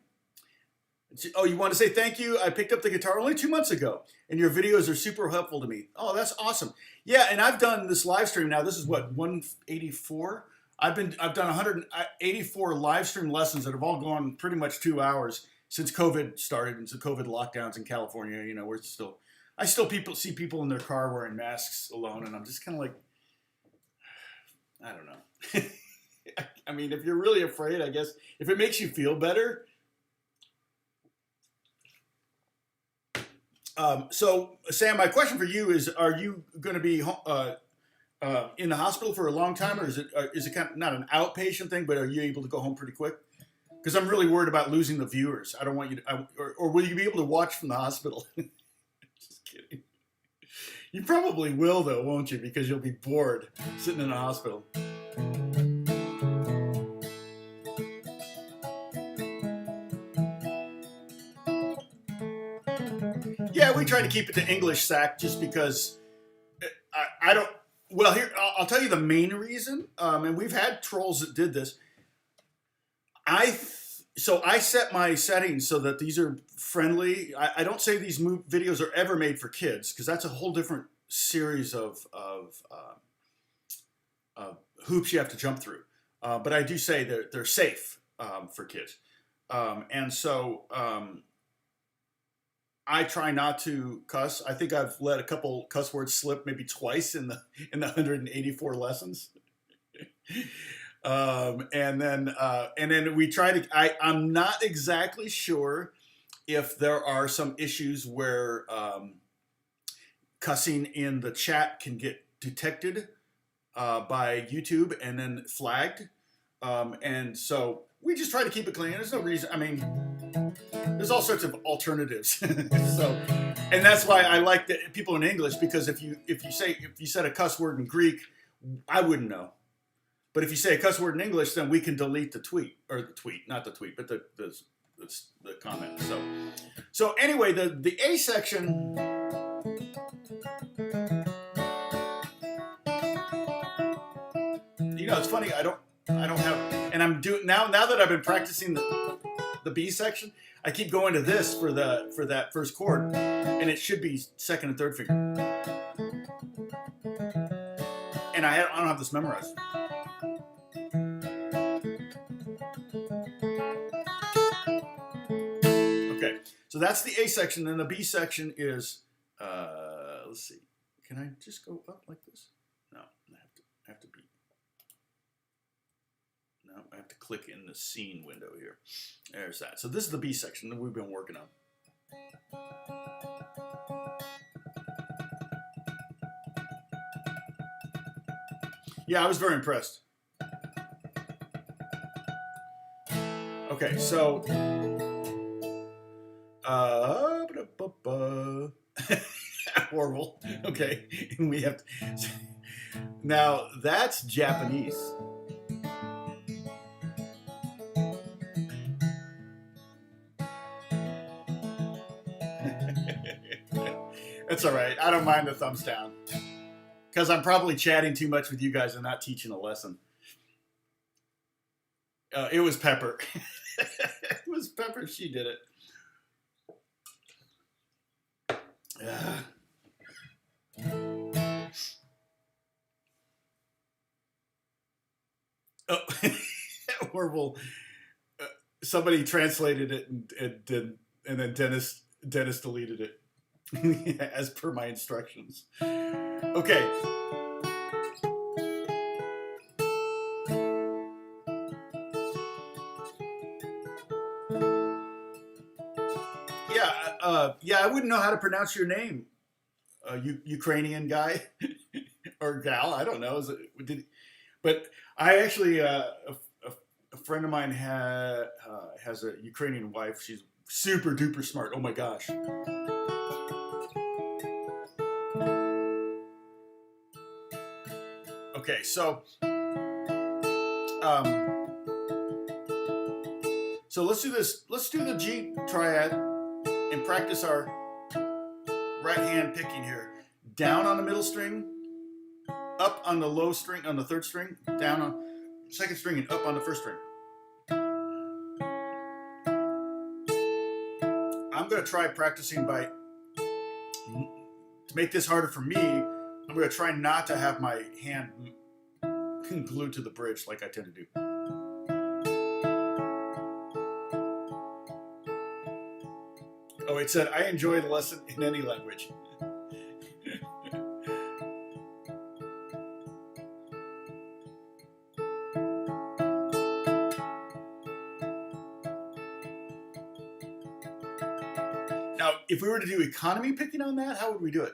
Oh, you want to say thank you? I picked up the guitar only 2 months ago, and your videos are super helpful to me. Oh, that's awesome. Yeah, and I've done this live stream now. This is what, 184? I've done 184 live stream lessons that have all gone pretty much 2 hours since COVID started and some COVID lockdowns in California. You know, I still see people in their car wearing masks alone, and I'm just kind of like, I don't know. I mean, if you're really afraid, I guess if it makes you feel better. So, Sam, my question for you is: are you going to be in the hospital for a long time, or is it kind of not an outpatient thing, but are you able to go home pretty quick? Because I'm really worried about losing the viewers. I don't want you to, or will you be able to watch from the hospital? Just kidding. You probably will, though, won't you? Because you'll be bored sitting in a hospital. Yeah, we try to keep it to English, Sack, just because I don't. Well, here I'll tell you the main reason, and we've had trolls that did this. So I set my settings so that these are friendly. I don't say these videos are ever made for kids because that's a whole different series of hoops you have to jump through. But I do say they're safe for kids, and so. I try not to cuss. I think I've let a couple cuss words slip maybe twice in the 184 lessons. And then we try to. I'm not exactly sure if there are some issues where cussing in the chat can get detected by YouTube and then flagged. And so we just try to keep it clean. There's no reason. I mean, there's all sorts of alternatives. So, and that's why I like the people in English, because if you said a cuss word in Greek, I wouldn't know. But if you say a cuss word in English, then we can delete the tweet, or the tweet, not the tweet, but the comment. So anyway, the A section. You know, it's funny. I don't have, and I'm doing now that I've been practicing the B section. I keep going to this for that first chord, and it should be second and third finger. And I don't have this memorized. Okay, so that's the A section. Then the B section is, let's see, can I just go up like this? No, I have to be. No, I have to click in the scene window here. There's that. So this is the B section that we've been working on. Yeah, I was very impressed. Okay, so horrible. Okay, and we have to, now that's Japanese. It's all right. I don't mind the thumbs down because I'm probably chatting too much with you guys and not teaching a lesson. It was Pepper. It was Pepper. She did it. Oh, horrible. Somebody translated it and then Dennis deleted it. As per my instructions. Okay. Yeah, I wouldn't know how to pronounce your name, Ukrainian guy or gal. I don't know. But I actually, a friend of mine has a Ukrainian wife. She's super duper smart. Oh my gosh. Okay, so let's do this. Let's do the G triad and practice our right hand picking here. Down on the middle string, up on the low string, on the third string, down on second string, and up on the first string. I'm going to try practicing by, to make this harder for me, I'm going to try not to have my hand glued to the bridge like I tend to do. Oh, it said, I enjoy the lesson in any language. Now, if we were to do economy picking on that, how would we do it?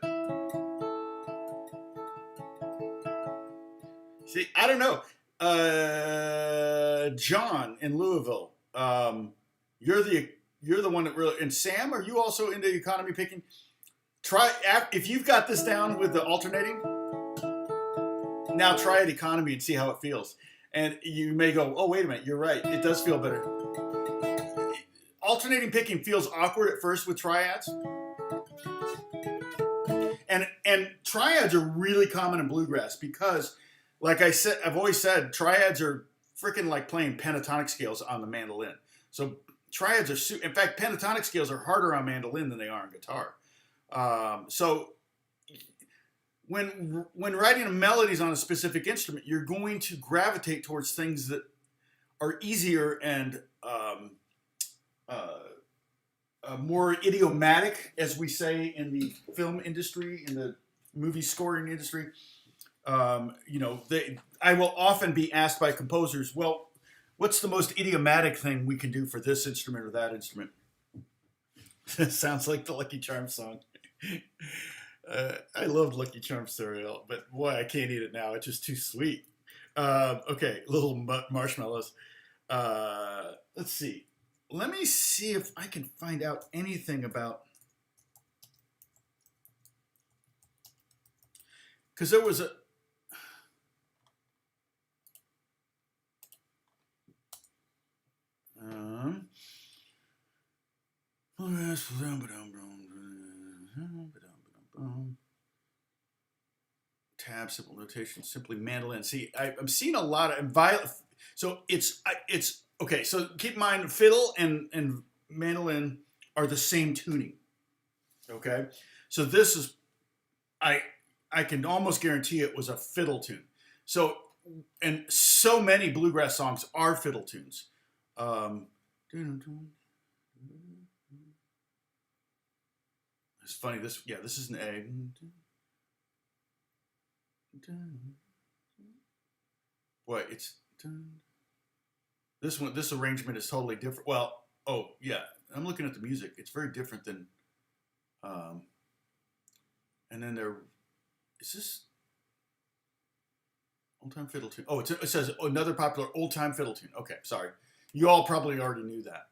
See, I don't know. John in Louisville, you're the one that really. And Sam, are you also into economy picking? Try if you've got this down with the alternating. Now try it economy and see how it feels. And you may go, oh wait a minute, you're right. It does feel better. Alternating picking feels awkward at first with triads. And triads are really common in bluegrass because, like I said, I've always said triads are freaking like playing pentatonic scales on the mandolin. So triads are, in fact, pentatonic scales are harder on mandolin than they are on guitar. So when writing melodies on a specific instrument, you're going to gravitate towards things that are easier and more idiomatic, as we say in the film industry, in the movie scoring industry. I will often be asked by composers, well, what's the most idiomatic thing we can do for this instrument or that instrument? Sounds like the Lucky Charms song. I loved Lucky Charms cereal, but boy, I can't eat it now. It's just too sweet. Okay, little marshmallows. Let's see. Let me see if I can find out anything about... Because there was a... tab, simple notation, simply mandolin. See, I'm seeing a lot of violet. So it's okay. So keep in mind, fiddle and mandolin are the same tuning. Okay, so this is I can almost guarantee it was a fiddle tune. So and so many bluegrass songs are fiddle tunes. It's funny. This is an A. Boy, it's this one. This arrangement is totally different. Well, oh yeah, I'm looking at the music. It's very different than. And then is this old time fiddle tune? Oh, it says another popular old time fiddle tune. Okay, sorry. You all probably already knew that,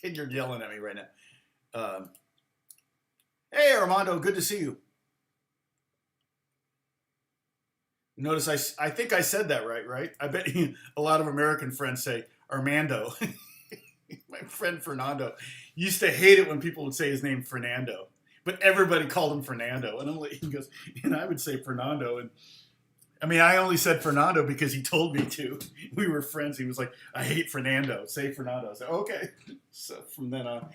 and you're yelling at me right now. Hey, Armando, good to see you. Notice I think I said that right? I bet a lot of American friends say Armando. My friend Fernando used to hate it when people would say his name Fernando, but everybody called him Fernando. And he goes, and I would say Fernando. And I mean, I only said Fernando because he told me to. We were friends. He was like, I hate Fernando. Say Fernando. I said, okay. So from then on.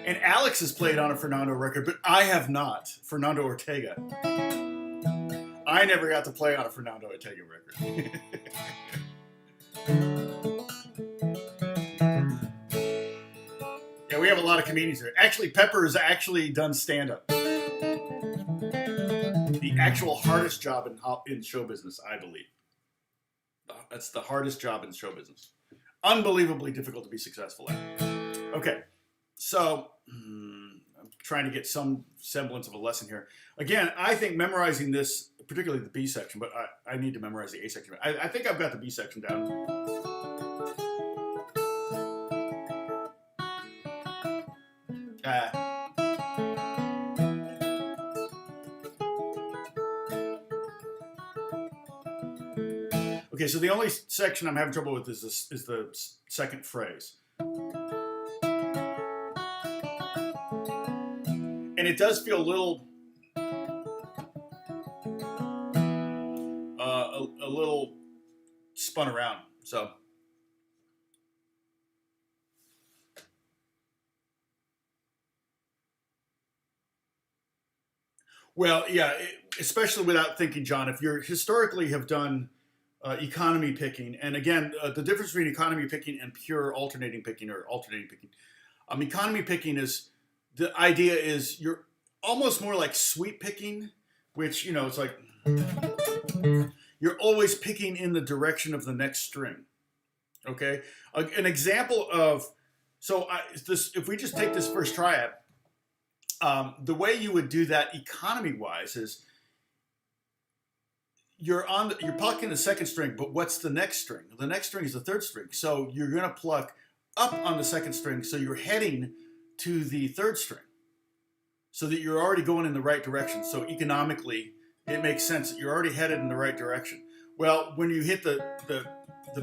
And Alex has played on a Fernando record, but I have not. Fernando Ortega. I never got to play on a Fernando Ortega record. Yeah, we have a lot of comedians here. Actually, Pepper has actually done stand-up. The actual hardest job in show business, I believe. That's the hardest job in show business. Unbelievably difficult to be successful at. Okay, so I'm trying to get some semblance of a lesson here. Again, I think memorizing this, particularly the B section, but I need to memorize the A section. I think I've got the B section down. Okay, so the only section I'm having trouble with is the second phrase. And it does feel a little a little spun around. So, well, yeah, especially without thinking, John, if you're historically have done economy picking, and again, the difference between economy picking and pure alternating picking or alternating picking, economy picking is the idea is you're almost more like sweep picking, which, it's like you're always picking in the direction of the next string. Okay, an example of if we just take this first triad, the way you would do that economy wise is you're plucking the second string, but what's the next string? The next string is the third string, so you're going to pluck up on the second string, so you're heading to the third string, so that you're already going in the right direction. So economically, it makes sense that you're already headed in the right direction. Well, when you hit the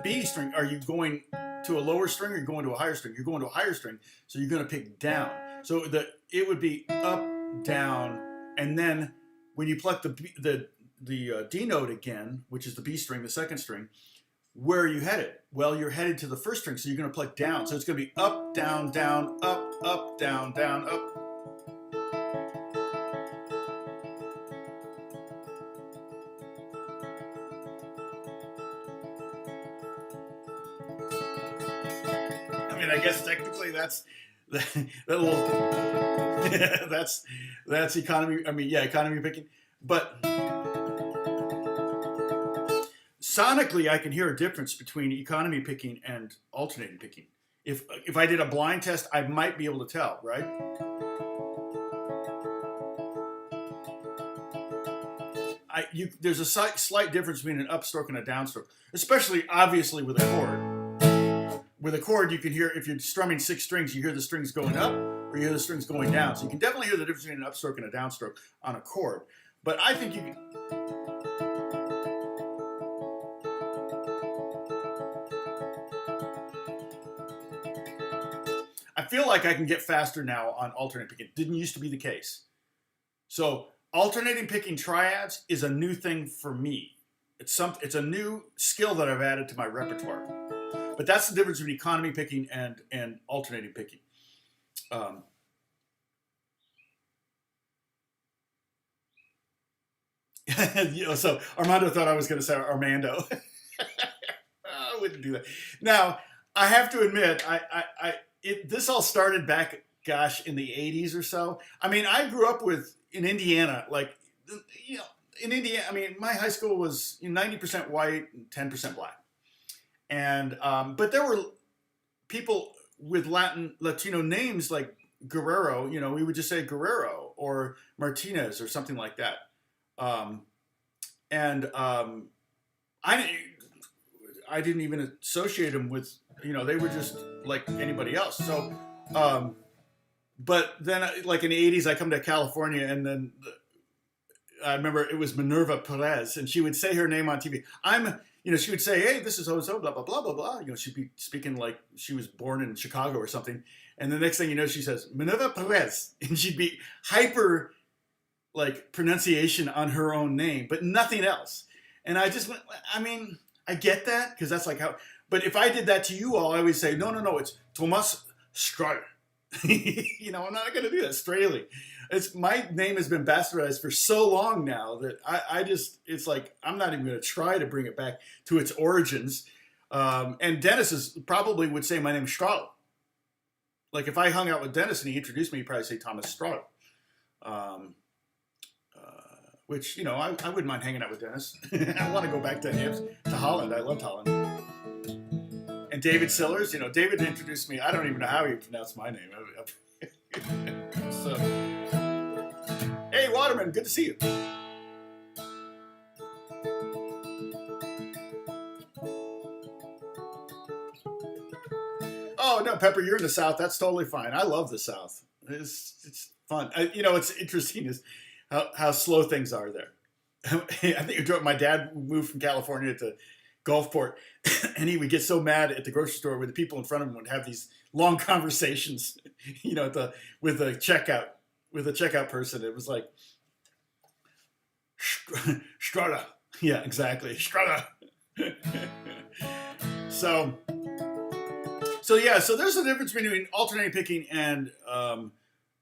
B string, are you going to a lower string or are you going to a higher string? You're going to a higher string, so you're going to pick down. So it would be up, down, and then when you pluck the D note again, which is the B string, the second string, where are you headed? Well, you're headed to the first string, so you're going to pluck down. So it's going to be up, down, down, up, down, down, up. I mean, I guess technically that's that little that's economy. I mean, yeah, economy picking, but sonically, I can hear a difference between economy picking and alternating picking. If I did a blind test, I might be able to tell, right? There's a slight difference between an upstroke and a downstroke, especially obviously with a chord. With a chord, you can hear, if you're strumming 6 strings, you hear the strings going up or you hear the strings going down. So you can definitely hear the difference between an upstroke and a downstroke on a chord. But I think you can. I feel like I can get faster now on alternating picking. It didn't used to be the case. So alternating picking triads is a new thing for me. It's a new skill that I've added to my repertoire. But that's the difference between economy picking and alternating picking. So Armando thought I was going to say Armando. I wouldn't do that. Now, I have to admit, this all started back, gosh, in the 80s or so. I mean, I grew up in Indiana, in Indiana, I mean, my high school was 90% white and 10% black. And, but there were people with Latino names like Guerrero, we would just say Guerrero or Martinez or something like that. I didn't even associate them with, they were just like anybody else. So, but then like in the 80s, I come to California and then I remember it was Minerva Perez and she would say her name on TV. She would say, hey, this is so-and-so, blah, blah, blah, blah, blah. She'd be speaking like she was born in Chicago or something. And the next thing you know, she says, Minerva Perez. And she'd be hyper, pronunciation on her own name, but nothing else. And I just went, I get that, because that's like how, but if I did that to you all, I would say, no, it's Thomas Strahle. I'm not going to do that. Strahle. My name has been bastardized for so long now that it's like, I'm not even going to try to bring it back to its origins. And Dennis probably would say my name's Strahle. Like if I hung out with Dennis and he introduced me, he'd probably say Thomas Strahle. Which, I wouldn't mind hanging out with Dennis. I want to go back to Holland. I loved Holland. And David Sillers, David introduced me. I don't even know how he pronounced my name. So, hey, Waterman, good to see you. Oh, no, Pepper, you're in the South. That's totally fine. I love the South. It's fun. What's interesting is how slow things are there. I think my dad moved from California to Gulfport, and he would get so mad at the grocery store where the people in front of him would have these long conversations, with the checkout person. It was like, Strahle, Yeah, exactly. Strahle. so, so yeah, so there's a difference between alternating picking and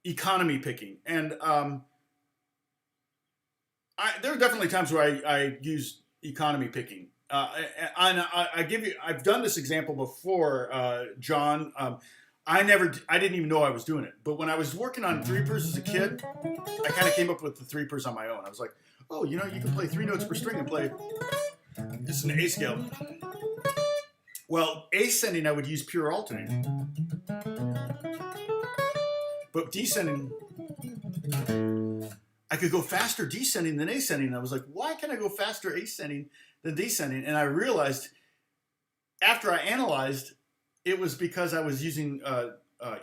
economy picking, and there are definitely times where I use economy picking. I give you, I've done this example before, John. I didn't even know I was doing it. But when I was working on three-pers as a kid, I kind of came up with the three-pers on my own. I was like, oh, you can play 3 notes per string and play, this is an A scale. Well, ascending, I would use pure alternating. But descending, I could go faster descending than ascending. And I was like, why can I go faster ascending than descending? And I realized after I analyzed, it was because I was using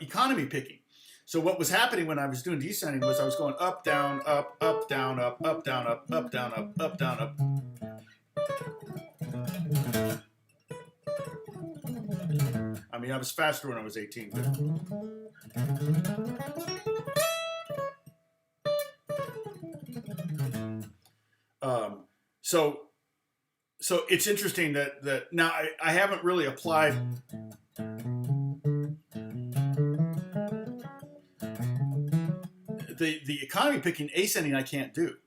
economy picking. So what was happening when I was doing descending was I was going up, down, up, down, up, down, up, down, up, down, up. I mean, I was faster when I was 18. So it's interesting that now I haven't really applied the economy picking ascending I can't do,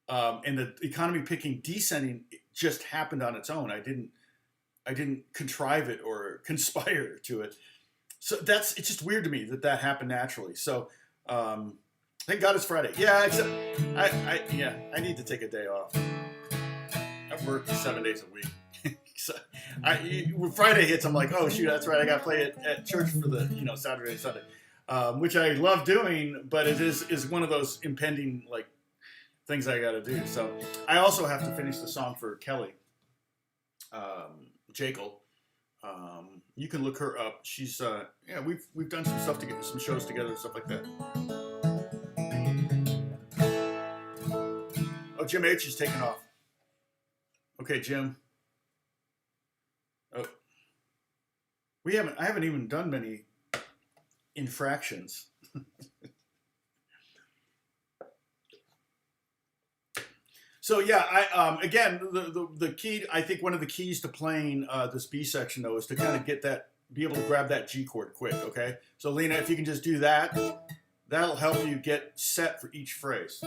and the economy picking descending just happened on its own. I didn't contrive it or conspire to it. So it's just weird to me that happened naturally. So thank God it's Friday. Yeah, except I need to take a day off. I work 7 days a week. So when Friday hits, I'm like, oh shoot, that's right. I got to play it at church for the Saturday and Sunday, which I love doing, but it is one of those impending like things I got to do. So I also have to finish the song for Kelly Jekyll. You can look her up. She's we've done some stuff together, some shows together and stuff like that. Oh, Jim H is taking off. Okay, Jim. Oh, I haven't even done many infractions. So yeah, again, the key, I think one of the keys to playing this B section though is to kind of be able to grab that G chord quick. Okay, so Lena, if you can just do that, that'll help you get set for each phrase.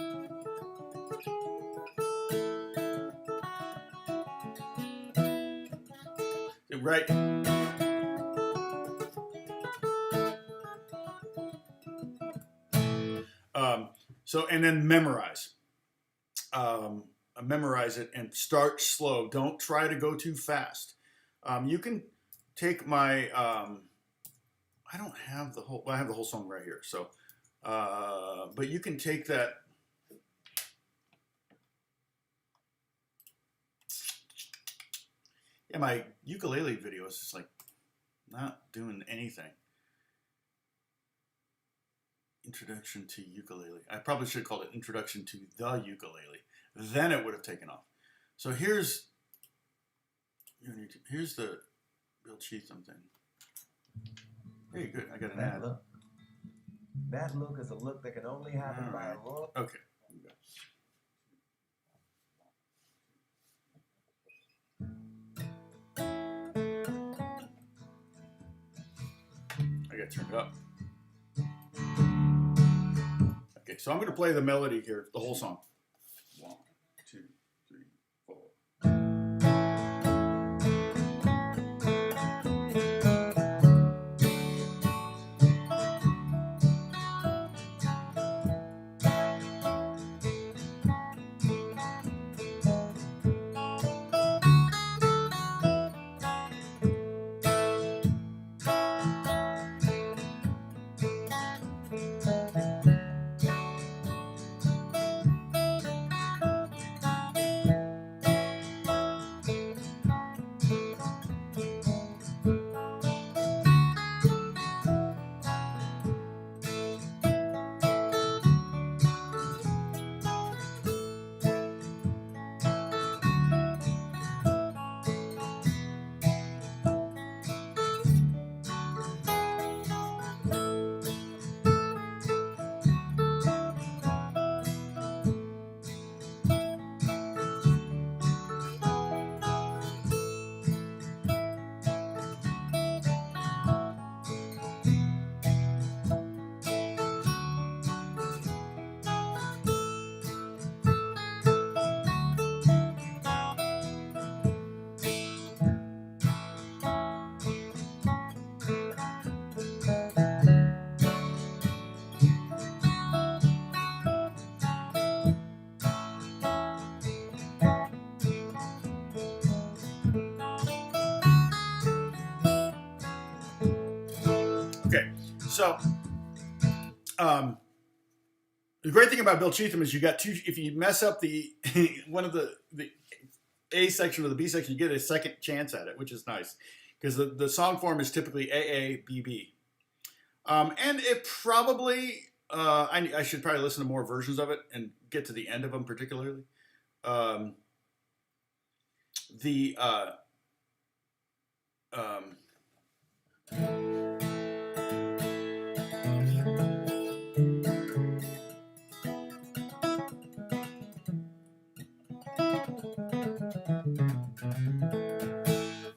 Right. So and then memorize. Memorize it and start slow. Don't try to go too fast. You can take my. I don't have the whole. Well, I have the whole song right here. So, but you can take that. Yeah, my ukulele video is just like not doing anything. Introduction to ukulele. I probably should have called it Introduction to the Ukulele. Then it would have taken off. So here's the Bill Cheatham thing. Hey, good. I got an ad. Look. That look is a look that can only happen by a royal. Okay. I got turned up. Okay, so I'm going to play the melody here, the whole song. 1, 2, 3, 4. So, the great thing about Bill Cheatham is you got two. If you mess up the one of the A section or the B section, you get a second chance at it, which is nice because the song form is typically AABB. And it probably I should probably listen to more versions of it and get to the end of them particularly. The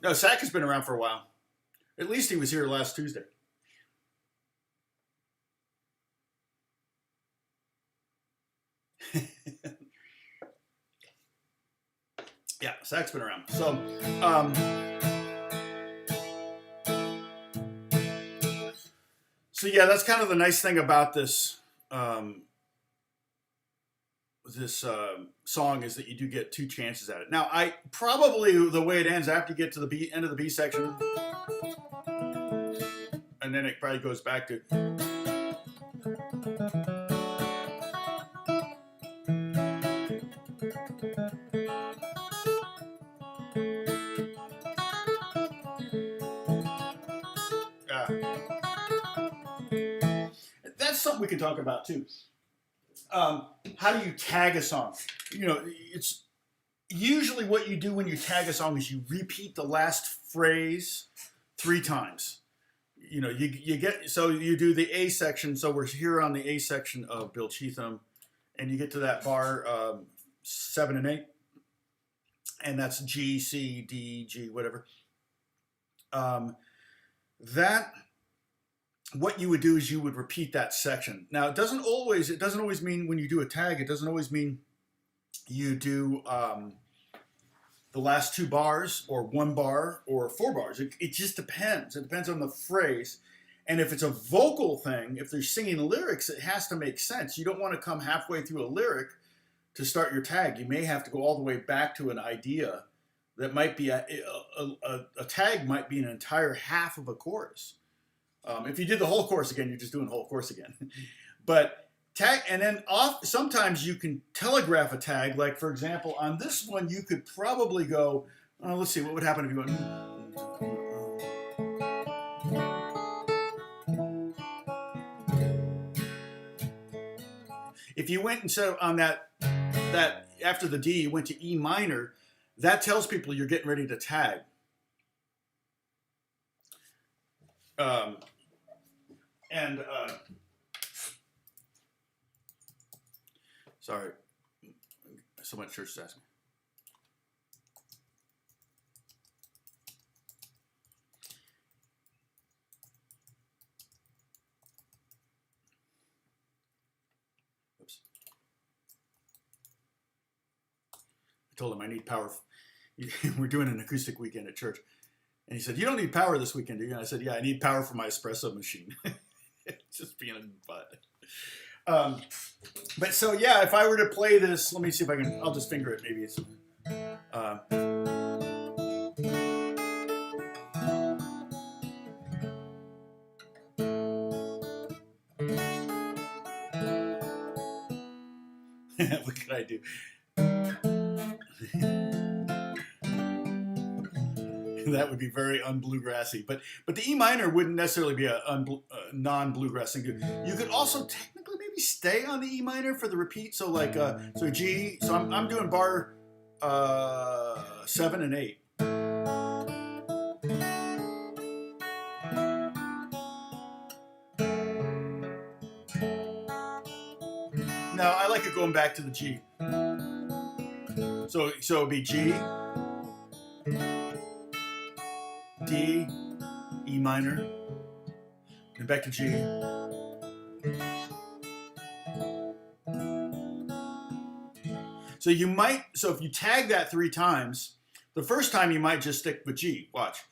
no, Sack has been around for a while. At least he was here last Tuesday. Yeah, Sack's been around. So yeah, that's kind of the nice thing about this song is that you do get two chances at it. Now, I probably the way it ends after you get to the end of the B section, and then it probably goes back to. That's something we can talk about too. How do you tag a song? You know, it's usually what you do when you tag a song is you repeat the last phrase 3 times. You know, you get so you do the A section. So we're here on the A section of Bill Cheatham, and you get to that bar 7 and 8, and that's G, C, D, G, whatever. That. What you would do is you would repeat that section. Now, it doesn't always mean when you do a tag, it doesn't always mean you do the last 2 bars or 1 bar or 4 bars. It just depends. It depends on the phrase. And if it's a vocal thing, if they're singing lyrics, it has to make sense. You don't want to come halfway through a lyric to start your tag. You may have to go all the way back to an idea that might be a tag might be an entire half of a chorus. If you did the whole course again, you're just doing the whole course again. But tag, and then sometimes you can telegraph a tag. Like, for example, on this one, you could probably go, let's see, what would happen if you went... If you went and said on that after the D, you went to E minor, that tells people you're getting ready to tag. Sorry, so much church is asking. Oops. I told him I need power. We're doing an acoustic weekend at church. And he said, "You don't need power this weekend, do you?" And I said, "Yeah, I need power for my espresso machine." Just being a butt. But so, yeah, if I were to play this, let me see if I can, I'll just finger it. Maybe it's... what could I do? That would be very un-bluegrassy, but the E minor wouldn't necessarily be a non-bluegrass thing. You could also technically maybe stay on the E minor for the repeat. So like so G. So I'm doing bar 7 and 8. Now I like it going back to the G. So it'd be G, D, E minor, and back to G. So if you tag that 3 times, the first time you might just stick with G. Watch.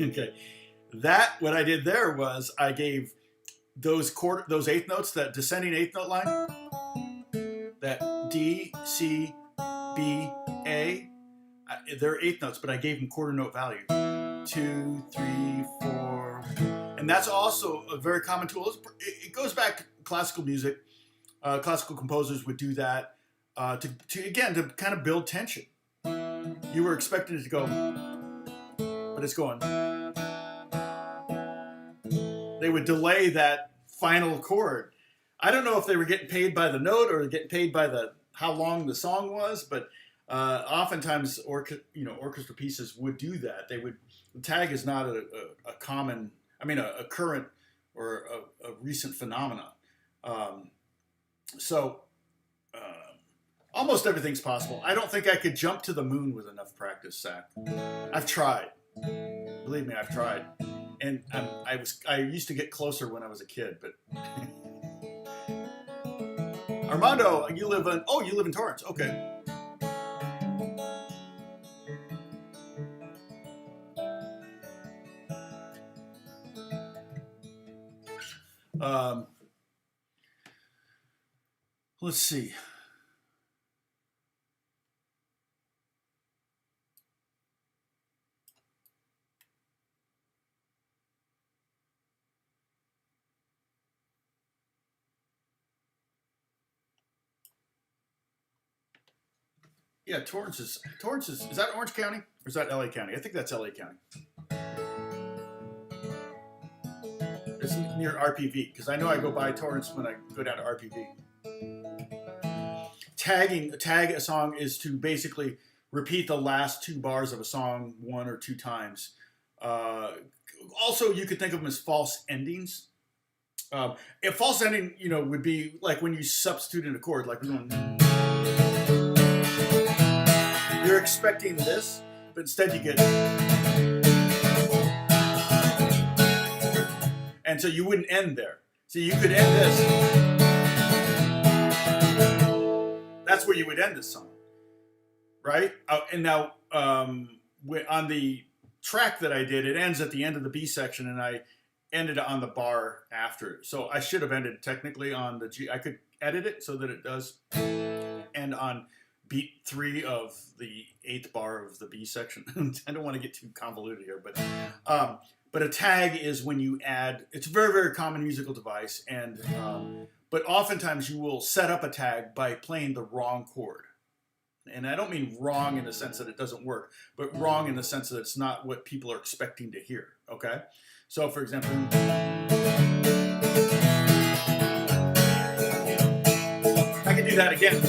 Okay. what I did there was I gave those eighth notes, that descending eighth note line, that D, C, B, A, they're eighth notes, but I gave them quarter note value. 2, 3, 4, and that's also a very common tool. It goes back to classical music. Classical composers would do that to kind of build tension. You were expecting it to go, but it's going. They would delay that final chord. I don't know if they were getting paid by the note or getting paid by how long the song was, but oftentimes orchestra pieces would do that. The tag is not a common, a current or a recent phenomenon. Almost everything's possible. I don't think I could jump to the moon with enough practice, Zach. I've tried. Believe me, I've tried. And I used to get closer when I was a kid, but Armando, you live in Torrance. Okay. Let's see. Yeah, Torrance is that Orange County or is that LA County? I think that's LA County. It's near RPV because I know I go by Torrance when I go down to RPV. Tag a song is to basically repeat the last 2 bars of a song 1 or 2 times. Also, you could think of them as false endings. A false ending, would be like when you substitute an chord, like we're going. You're expecting this, but instead you get. And so you wouldn't end there. So you could end this. That's where you would end this song, right? And now on the track that I did, it ends at the end of the B section, and I ended on the bar after. So I should have ended technically on the G. I could edit it so that it does end on beat 3 of the 8th bar of the B section. I don't want to get too convoluted here, but a tag is when you add. It's a very, very common musical device, and but oftentimes you will set up a tag by playing the wrong chord. And I don't mean wrong in the sense that it doesn't work, but wrong in the sense that it's not what people are expecting to hear. Okay, so for example, I can do that again.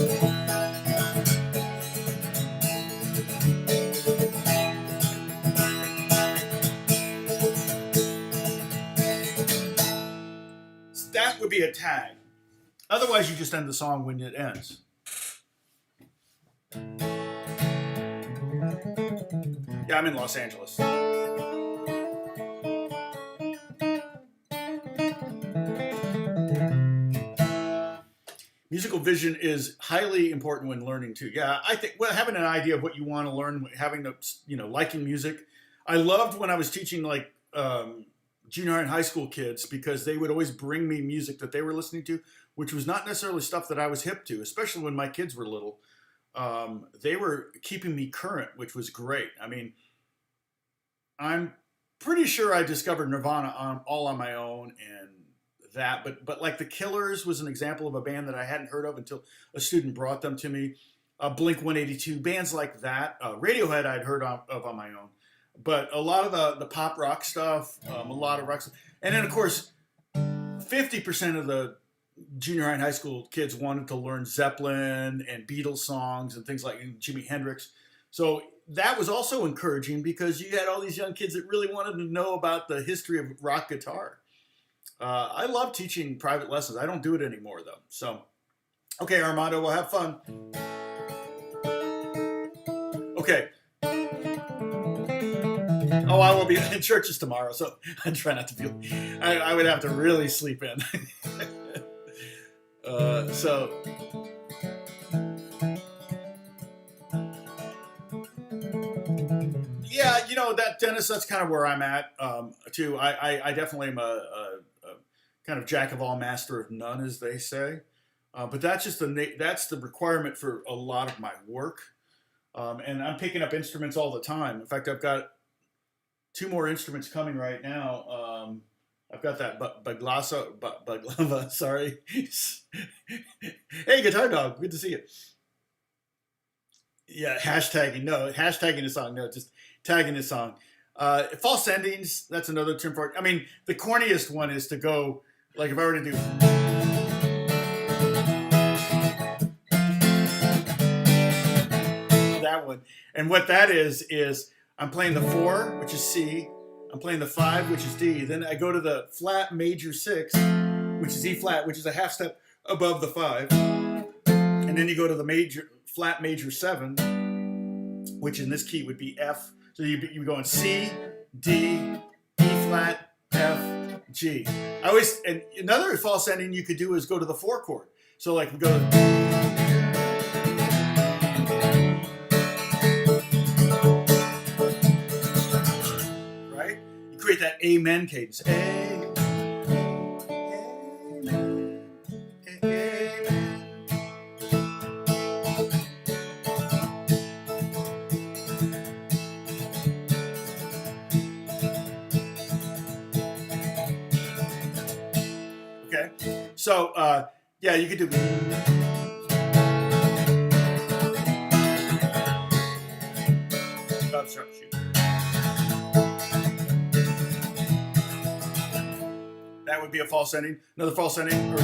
That would be a tag. Otherwise, you just end the song when it ends. Yeah, I'm in Los Angeles. Musical vision is highly important when learning too. Yeah, I think having an idea of what you want to learn, having liking music. I loved when I was teaching junior high and high school kids because they would always bring me music that they were listening to, which was not necessarily stuff that I was hip to, especially when my kids were little. They were keeping me current, which was great. I mean, I'm pretty sure I discovered Nirvana all on my own and that, but like the Killers was an example of a band that I hadn't heard of until a student brought them to me. Blink-182, bands like that. Radiohead I'd heard of on my own. But a lot of the pop rock stuff, a lot of rock stuff. And then, of course, 50% of the junior high and high school kids wanted to learn Zeppelin and Beatles songs and things like Jimi Hendrix. So that was also encouraging because you had all these young kids that really wanted to know about the history of rock guitar. I love teaching private lessons. I don't do it anymore, though. So, okay, Armando, we'll have fun. Okay. Oh, I will be in churches tomorrow, so I try not to feel. I would have to really sleep in. Yeah, you know, that Dennis, that's kind of where I'm at too. I definitely am a kind of jack of all, master of none, as they say. But that's just that's the requirement for a lot of my work. And I'm picking up instruments all the time. In fact, I've got two more instruments coming right now. I've got that baglava. Sorry. Hey, Guitar Dog, good to see you. Yeah, hashtagging the song. No, just tagging the song. False endings. That's another term for it. I mean, the corniest one is to go like if I were to do that one, and what that is I'm playing the 4, which is C. I'm playing the 5, which is D. Then I go to the flat major 6, which is E flat, which is a half step above the 5. And then you go to the flat major 7, which in this key would be F. So you go in C, D, E flat, F, G. And another false ending you could do is go to the 4 chord. So like we go to, create that amen cadence. Amen, amen, amen. Okay, so yeah, you could do. Oh, sorry, shoot. That would be a false ending. Another false ending, or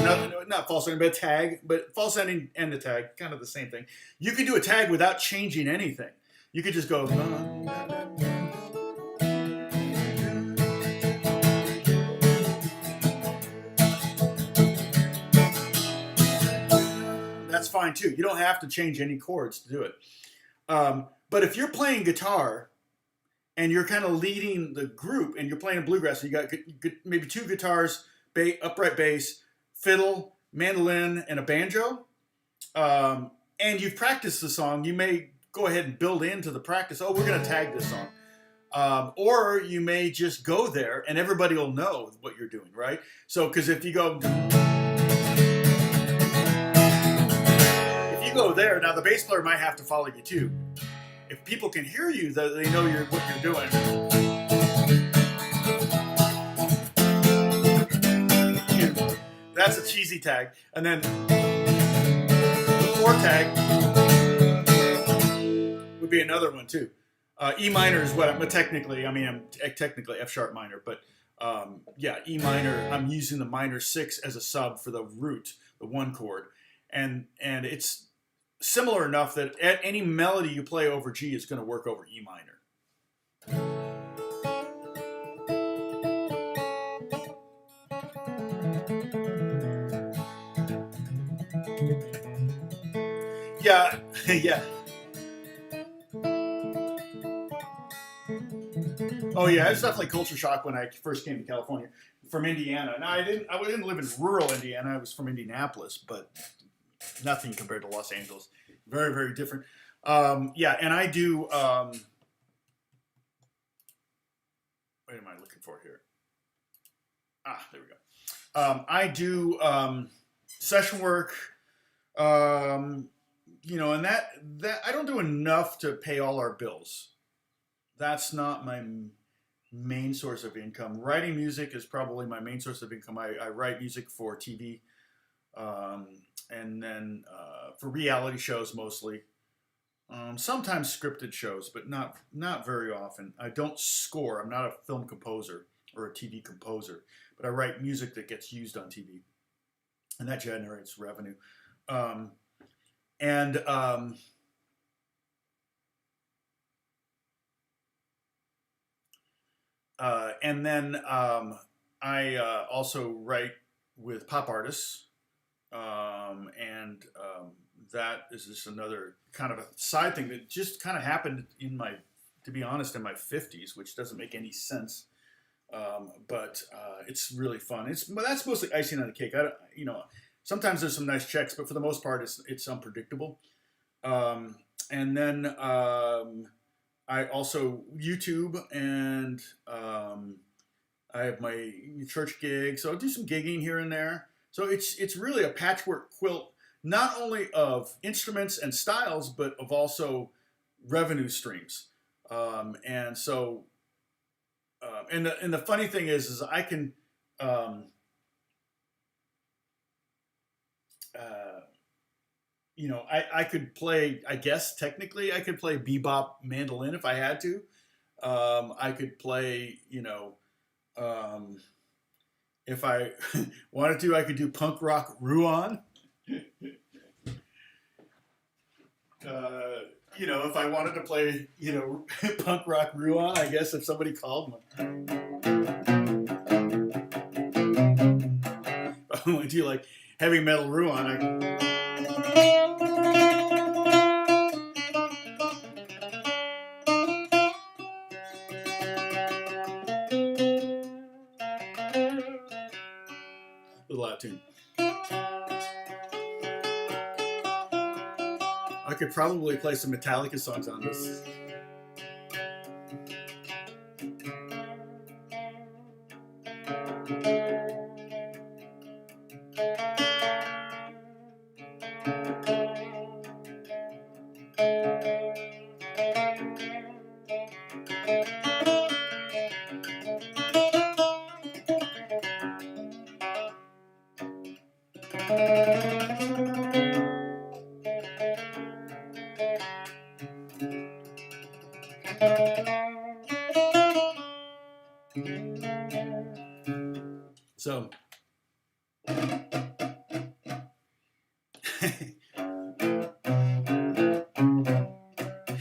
not false ending, but a tag. But false ending and the tag, kind of the same thing. You can do a tag without changing anything. You could just go. That's fine too. You don't have to change any chords to do it. But if you're playing guitar and you're kind of leading the group and you're playing bluegrass, and you got maybe 2 guitars, upright bass, fiddle, mandolin, and a banjo, and you've practiced the song, you may go ahead and build into the practice, oh, we're going to tag this song. Or you may just go there and everybody will know what you're doing, right? So, because if you go there, now the bass player might have to follow you too. If people can hear you, they know what you're doing. That's a cheesy tag. And then the 4 tag would be another one too. E minor is what I'm technically F sharp minor, but yeah, E minor, I'm using the minor 6 as a sub for the root, the 1 chord. And it's similar enough that any melody you play over G is going to work over E minor. Yeah, yeah. Oh yeah, it's definitely culture shock when I first came to California from Indiana. Now I didn't live in rural Indiana. I was from Indianapolis, but nothing compared to Los Angeles. Very, very different. Yeah, and I do. What am I looking for here? There we go. I do session work. You know, and that I don't do enough to pay all our bills. That's not my main source of income. Writing music is probably my main source of income. I write music for TV. And then for reality shows mostly, sometimes scripted shows, but not very often. I don't score. I'm not a film composer or a TV composer, but I write music that gets used on TV, and that generates revenue. And then I also write with pop artists. That is just another kind of a side thing that just kind of happened to be honest, in my 50s, which doesn't make any sense. But it's really fun. That's mostly icing on the cake. Sometimes there's some nice checks, but for the most part, it's unpredictable. And then I also YouTube, and I have my church gig, so I do some gigging here and there. So it's really a patchwork quilt, not only of instruments and styles, but of also revenue streams. And so, and the funny thing is I can, um, uh, I could play. I guess technically I could play bebop mandolin if I had to. I could play, um, if I wanted to, I could do punk rock ruan. If I wanted to play, punk rock ruan, I guess if somebody called me. I want to do like heavy metal ruan. Little out of tune. I could probably play some Metallica songs on this. So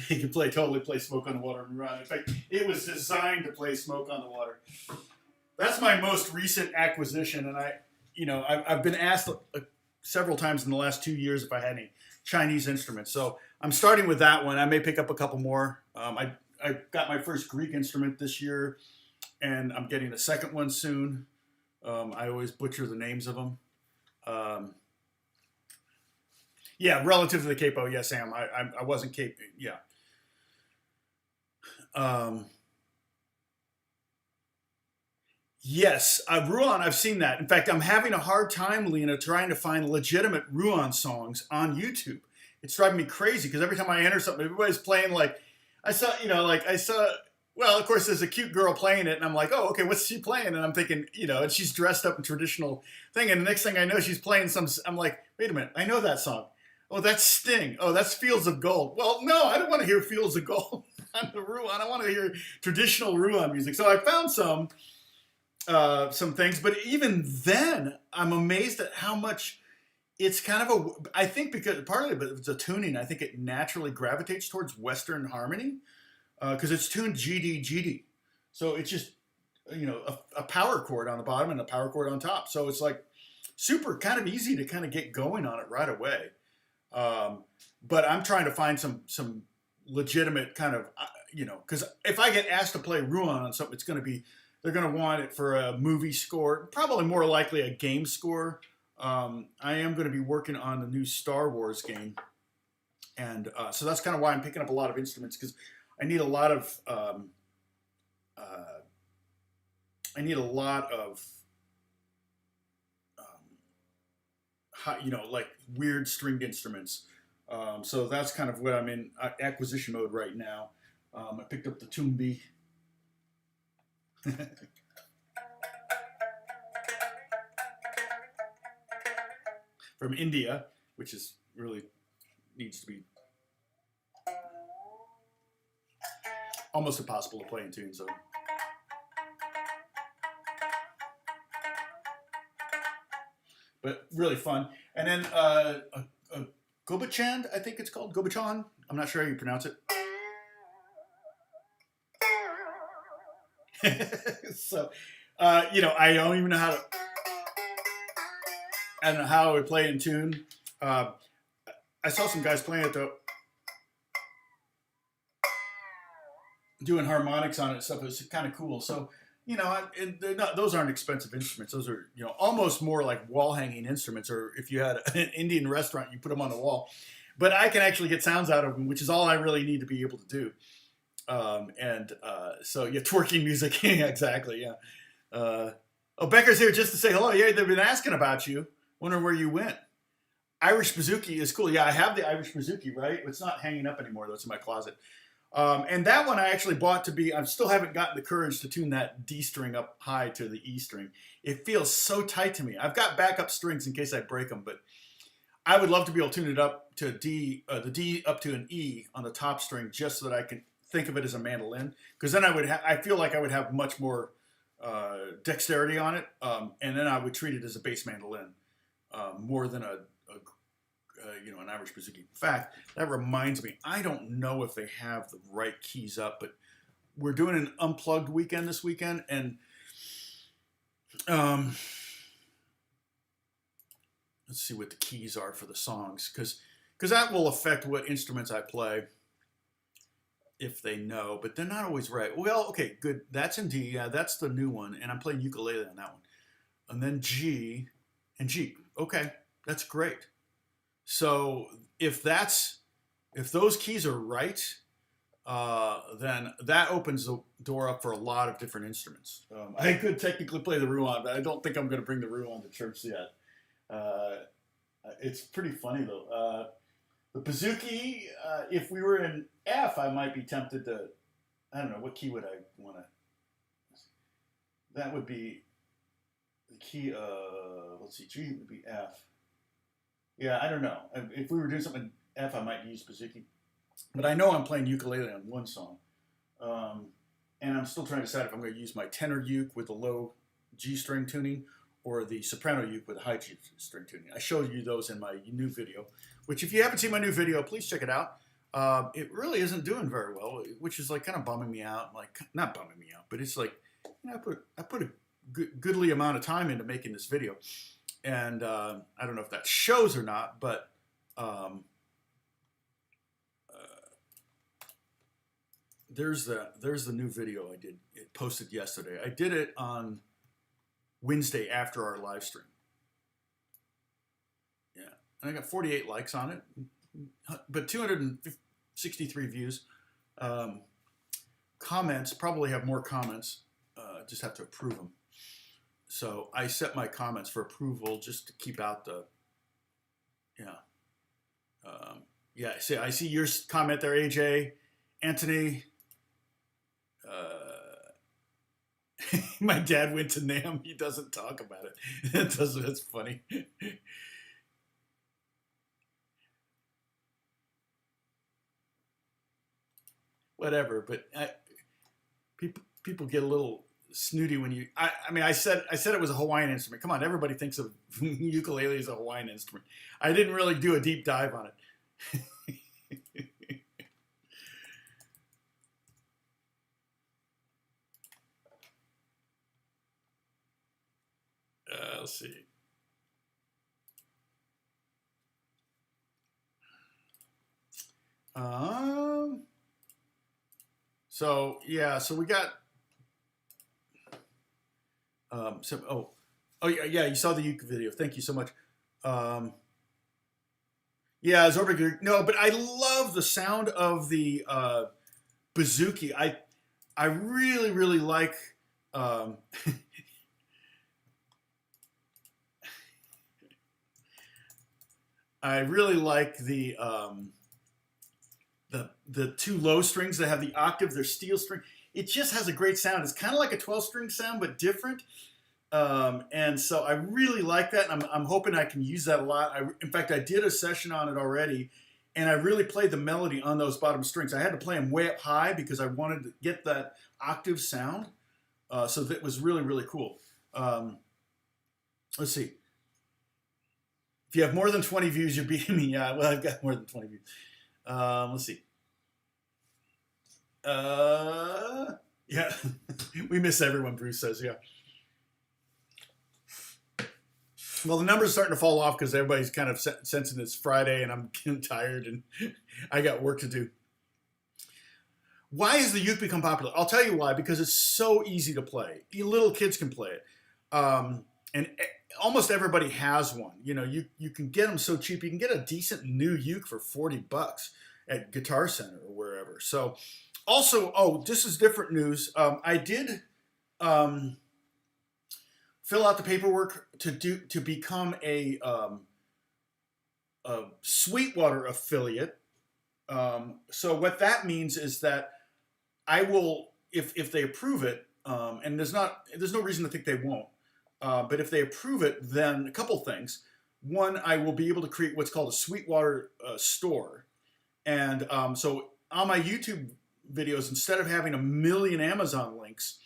he could totally play Smoke on the Water and Run. In fact, it was designed to play Smoke on the Water. That's my most recent acquisition, and I've been asked several times in the last 2 years if I had any Chinese instruments. So I'm starting with that one. I may pick up a couple more. I got my first Greek instrument this year, and I'm getting a second one soon. I always butcher the names of them. Yeah, relative to the capo, yes, Sam. I wasn't capo. Yeah. Yes, Ruan, I've seen that. In fact, I'm having a hard time, Lena, trying to find legitimate Ruan songs on YouTube. It's driving me crazy because every time I enter something, everybody's playing well, of course, there's a cute girl playing it, and I'm like, oh, okay, what's she playing? And I'm thinking, and she's dressed up in traditional thing, and the next thing I know, she's playing I'm like, wait a minute, I know that song. Oh, that's Sting. Oh, that's Fields of Gold. Well, no, I don't want to hear Fields of Gold on the Ruan. I want to hear traditional Ruan music. So I found some things, but even then, I'm amazed at how much it's kind of I think because partly, but it's a tuning. I think it naturally gravitates towards Western harmony because it's tuned GD. So it's just a power chord on the bottom and a power chord on top. So it's like super kind of easy to kind of get going on it right away. But I'm trying to find some legitimate kind of because if I get asked to play Ruan on something, they're going to want it for a movie score, probably more likely a game score. I am going to be working on the new Star Wars game, and so that's kind of why I'm picking up a lot of instruments because I need a lot of like weird stringed instruments. So that's kind of what I'm in acquisition mode right now. I picked up the Cheatham B. From India, which is really needs to be almost impossible to play in tune. So, but really fun. And then a Gobachand, I think it's called Gobachan. I'm not sure how you pronounce it. So, I don't even know I don't know how I would play in tune. I saw some guys playing it though, doing harmonics on it and stuff. It was kind of cool. So, those aren't expensive instruments. Those are, almost more like wall hanging instruments, or if you had an Indian restaurant, you put them on the wall. But I can actually get sounds out of them, which is all I really need to be able to do. So yeah, twerking music. Yeah, exactly. Yeah. Oh, Becca's here just to say hello. Yeah, they've been asking about you. Wondering where you went. Irish Bouzouki is cool. Yeah, I have the Irish Bouzouki, right? It's not hanging up anymore, though. It's in my closet. And that one I actually bought to be, I still haven't gotten the courage to tune that D string up high to the E string. It feels so tight to me. I've got backup strings in case I break them, but I would love to be able to tune it up to D, the D up to an E on the top string, just so that I can think of it as a mandolin. Because then I feel like I would have much more dexterity on it, and then I would treat it as a bass mandolin more than an Irish Bouzouki. In fact, that reminds me, I don't know if they have the right keys up, but we're doing an unplugged weekend this weekend, and let's see what the keys are for the songs, because that will affect what instruments I play if they know, but they're not always right. Well, okay, good. That's in D. Yeah, that's the new one, and I'm playing ukulele on that one. And then G and G. Okay, that's great. So if those keys are right, then that opens the door up for a lot of different instruments. I could technically play the Ruan, but I don't think I'm going to bring the Ruan to church yet. It's pretty funny though. The Bouzouki, if we were in F, I might be tempted to. I don't know, what key would I want to? That would be the key. Let's see, G would be F. Yeah, I don't know. If we were doing something in F, I might use Bouzouki. But I know I'm playing ukulele on one song. And I'm still trying to decide if I'm going to use my tenor uke with the low G string tuning or the soprano uke with the high G string tuning. I showed you those in my new video, which if you haven't seen my new video, please check it out. It really isn't doing very well, which is like kind of bumming me out. Like, not bumming me out, but it's like, you know, I put a goodly amount of time into making this video. And I don't know if that shows or not, but there's the new video I did. It posted yesterday. I did it on Wednesday after our live stream. Yeah, and I got 48 likes on it, but 263 views. Comments probably have more comments. Just have to approve them. So I set my comments for approval just to keep out the, I see your comment there, AJ, Anthony. My dad went to NAMM. He doesn't talk about it. That's funny. Whatever, but people get a little snooty when you. I mean, I said it was a Hawaiian instrument. Come on, everybody thinks of ukulele as a Hawaiian instrument. I didn't really do a deep dive on it. Let's see. So we got. Yeah, you saw the uke video. Thank you so much. Yeah, Zorba. No, but I love the sound of the Bouzouki. I really, really like. I really like the two low strings that have the octave. They're steel string. It just has a great sound. It's kind of like a 12-string sound, but different. And so I really like that. And I'm hoping I can use that a lot. In fact, I did a session on it already, and I really played the melody on those bottom strings. I had to play them way up high because I wanted to get that octave sound. So that was really, really cool. Let's see. If you have more than 20 views, you're beating me. Yeah, well, I've got more than 20 views. Let's see. Yeah, we miss everyone, Bruce says, yeah. Well, the numbers are starting to fall off because everybody's kind of sensing it's Friday and I'm getting tired and I got work to do. Why has the uke become popular? I'll tell you why. Because it's so easy to play. Little kids can play it. And almost everybody has one. You know, you can get them so cheap. You can get a decent new uke for $40 at Guitar Center or wherever. So Also, oh, this is different news. I did um, fill out the paperwork to become a Sweetwater affiliate. So what that means is that I will, if they approve it, and there's no reason to think they won't. But if they approve it, then a couple things. One, I will be able to create what's called a Sweetwater store, and so on my YouTube videos, instead of having a million Amazon links,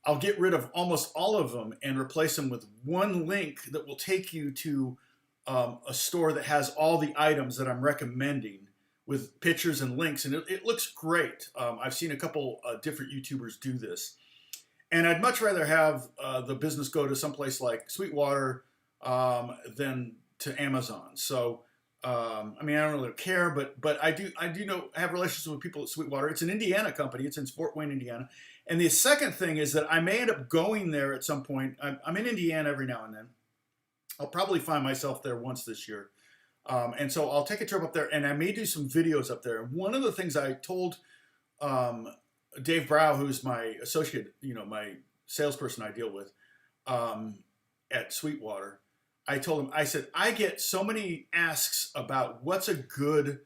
I'll get rid of almost all of them and replace them with one link that will take you to a store that has all the items that I'm recommending with pictures and links, and it looks great. I've seen a couple different YouTubers do this, and I'd much rather have the business go to someplace like Sweetwater than to Amazon. So, I mean, I don't really care, but I do know I have relationships with people at Sweetwater. It's an Indiana company. It's in Fort Wayne, Indiana. And the second thing is that I may end up going there at some point. I'm in Indiana every now and then. I'll probably find myself there once this year. And so I'll take a trip up there, and I may do some videos up there. And one of the things I told Dave Brow, who's my associate, my salesperson I deal with at Sweetwater, I told him, I said, I get so many asks about what's a good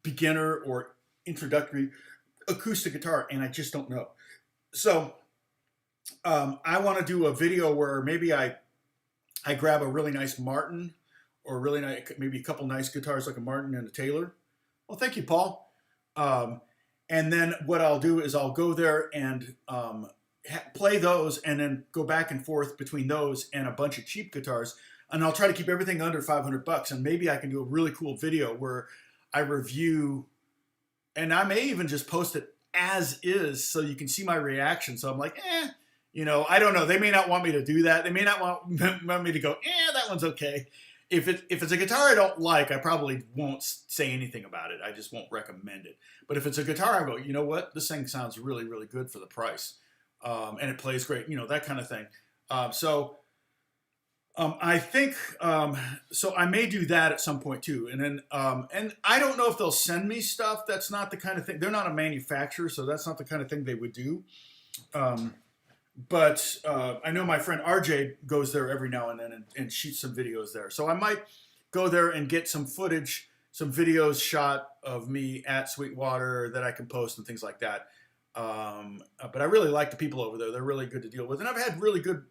beginner or introductory acoustic guitar, and I just don't know. So I want to do a video where maybe I grab a really nice Martin, or really nice, maybe a couple nice guitars like a Martin and a Taylor. Well, thank you, Paul. And then what I'll do is I'll go there and play those, and then go back and forth between those and a bunch of cheap guitars. And I'll try to keep everything under $500. And maybe I can do a really cool video where I review, and I may even just post it as is so you can see my reaction. So I'm like, I don't know. They may not want me to do that. They may not want me to go, that one's okay. If it's a guitar I don't like, I probably won't say anything about it. I just won't recommend it. But if it's a guitar I go, you know what? This thing sounds really, really good for the price. And it plays great, that kind of thing. I think, so I may do that at some point too. And then, and I don't know if they'll send me stuff. That's not the kind of thing, they're not a manufacturer, so that's not the kind of thing they would do. But I know my friend RJ goes there every now and then and shoots some videos there. So I might go there and get some footage, some videos shot of me at Sweetwater that I can post and things like that. But I really like the people over there. They're really good to deal with. And I've had really good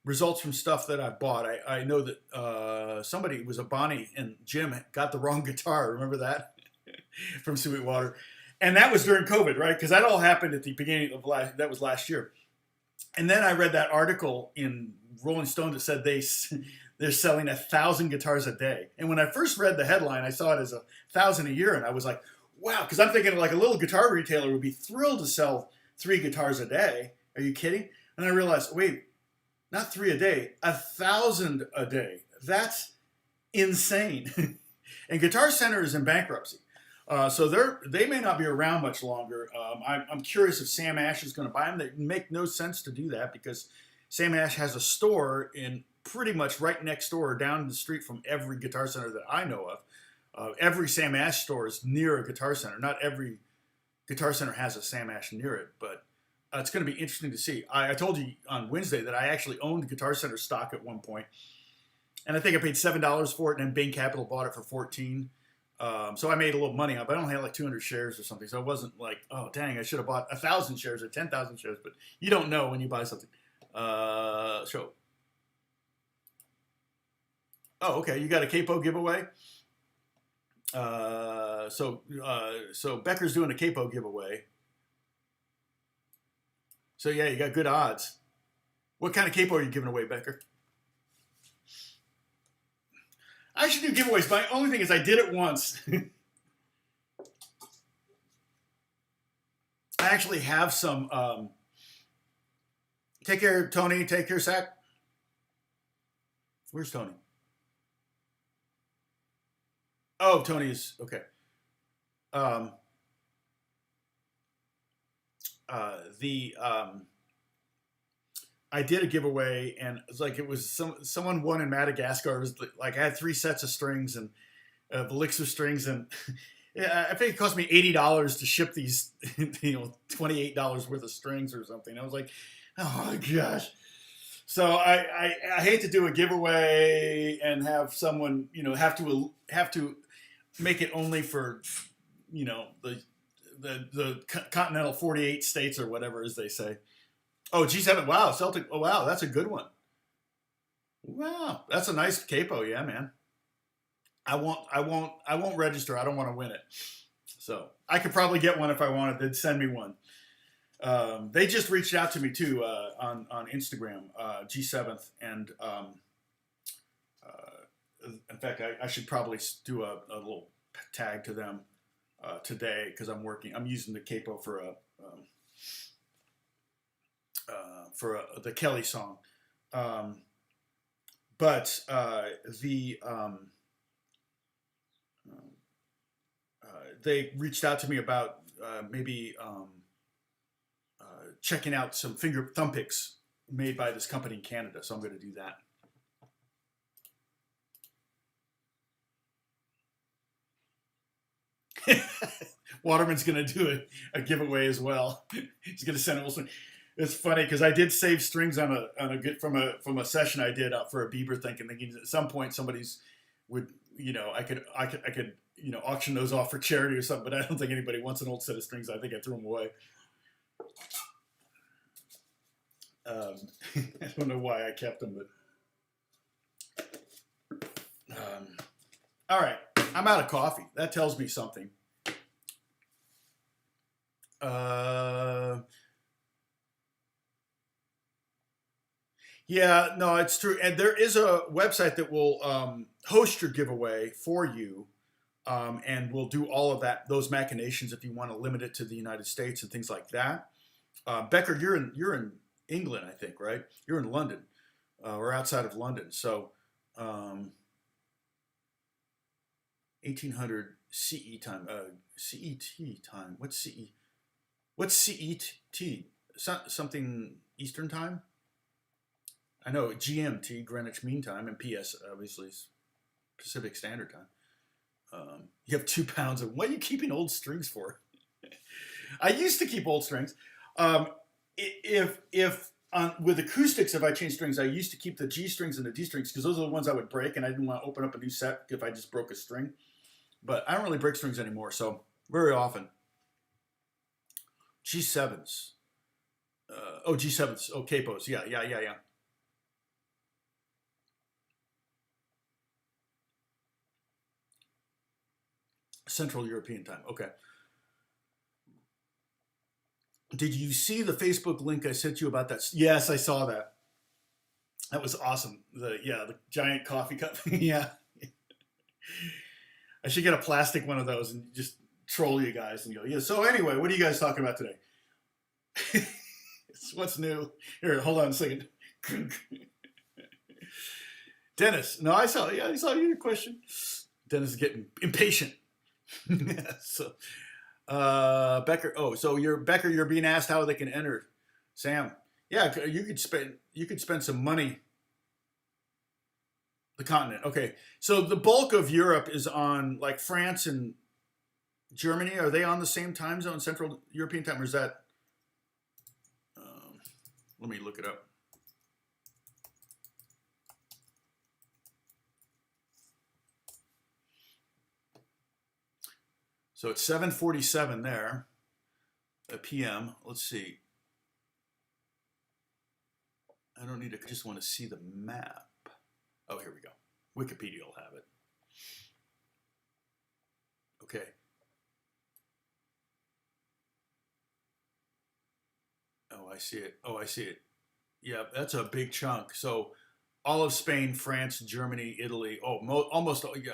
results from stuff that I've bought. I know that somebody, it was a Bonnie and Jim, got the wrong guitar. Remember that? From Sweetwater. And that was during COVID, right? Because that all happened at the beginning of that was last year. And then I read that article in Rolling Stone that said they're selling 1,000 guitars a day. And when I first read the headline, I saw it as 1,000 a year, and I was like, wow, because I'm thinking like a little guitar retailer would be thrilled to sell 3 guitars a day. Are you kidding? And I realized, wait, not 3 a day, 1,000 a day. That's insane. And Guitar Center is in bankruptcy. So they may not be around much longer. I'm curious if Sam Ash is going to buy them. They make no sense to do that because Sam Ash has a store in pretty much right next door down the street from every Guitar Center that I know of. Every Sam Ash store is near a Guitar Center. Not every Guitar Center has a Sam Ash near it, but it's going to be interesting to see. I told you on Wednesday that I actually owned Guitar Center stock at one point, and I think I paid $7 for it, and then Bain Capital bought it for $14. So I made a little money on it, but I only had like 200 shares or something. So it wasn't like, oh, dang, I should have bought 1,000 shares or 10,000 shares. But you don't know when you buy something. Oh, okay. You got a capo giveaway. So Becker's doing a capo giveaway. So yeah, you got good odds. What kind of capo are you giving away, Becker? I should do giveaways. My only thing is I did it once. I actually have some. Take care, Tony. Take care, Zach. Where's Tony? Oh, Tony's okay. I did a giveaway, and it's like it was someone won in Madagascar. It was like I had 3 sets of strings and the licks of strings, and Yeah, I think it cost me $80 to ship these, $28 worth of strings or something. I was like, oh my gosh. So I hate to do a giveaway and have someone, have to make it only for, the continental 48 states or whatever, as they say. Oh, G7. Wow, Celtic. Oh, wow, that's a good one. Wow, that's a nice capo. Yeah, man. I won't register. I don't want to win it. So I could probably get one if I wanted. They'd send me one. They just reached out to me too on Instagram, G7th, and in fact, I should probably do a little tag to them today because I'm using the capo the Kelly song. But they reached out to me about maybe checking out some thumb picks made by this company in Canada. So I'm going to do that. Waterman's going to do a giveaway as well. He's going to send it. It's funny because I did save strings from a session I did for a Bieber thinking at some point somebody's would I could auction those off for charity or something, but I don't think anybody wants an old set of strings. I think I threw them away. I don't know why I kept them, but all right, I'm out of coffee. That tells me something. Yeah, no, it's true. And there is a website that will host your giveaway for you, and will do all of those machinations if you want to limit it to the United States and things like that. Becker, you're in England, I think, right? You're in London, or outside of London. So, 1800 CE time, CET time. What's CE? What's CET? Something Eastern time? I know GMT, Greenwich Mean Time, and PS obviously is Pacific Standard Time. You have 2 pounds of. What are you keeping old strings for? I used to keep old strings. If with acoustics, if I change strings, I used to keep the G strings and the D strings because those are the ones I would break, and I didn't want to open up a new set if I just broke a string. But I don't really break strings anymore, so very often. G7s. G7s. Oh, capos. Yeah. Central European time. Okay. Did you see the Facebook link I sent you about that? Yes, I saw that. That was awesome. The giant coffee cup. Yeah. I should get a plastic one of those and just troll you guys and go, yeah. So anyway, what are you guys talking about today? What's new? Here, hold on a second. Dennis, no, I saw your question. Dennis is getting impatient. So, Becker. Oh, so you're being asked how they can enter. Sam, yeah, you could spend some money. The continent. Okay, so the bulk of Europe is on like France and Germany. Are they on the same time zone, Central European time, or is that? Let me look it up. So it's 7:47 there, p.m. Let's see. I don't need to. I just want to see the map. Oh, here we go. Wikipedia will have it. Okay. Oh, I see it. Yeah, that's a big chunk. So all of Spain, France, Germany, Italy. Oh, almost all. Yeah.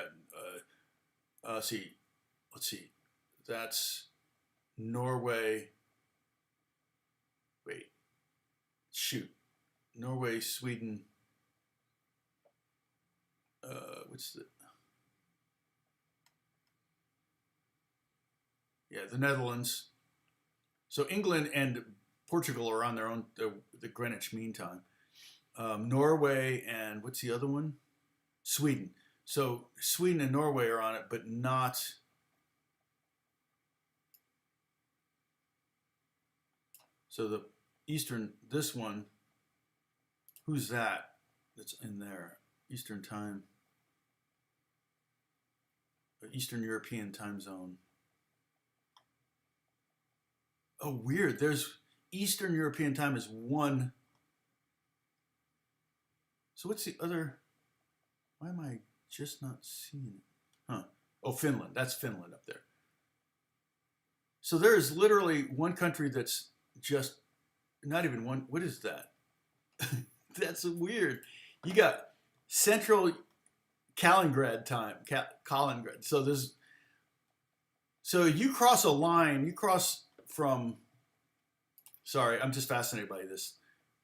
See. Let's see. That's Norway. Wait. Shoot. Norway, Sweden. What's the? Yeah, the Netherlands. So England and Portugal are on their own, the Greenwich Mean Time. Norway and what's the other one? Sweden. So Sweden and Norway are on it, but not So the Eastern, this one, who's that that's in there? Eastern time, Eastern European time zone. Oh, weird. There's Eastern European time is one. So what's the other? Why am I just not seeing it? Huh. Oh, Finland. That's Finland up there. So there is literally one country that's just not even one. What is that? That's weird. You got Central Kaliningrad time. Kaliningrad. So you cross a line. You cross from. Sorry, I'm just fascinated by this.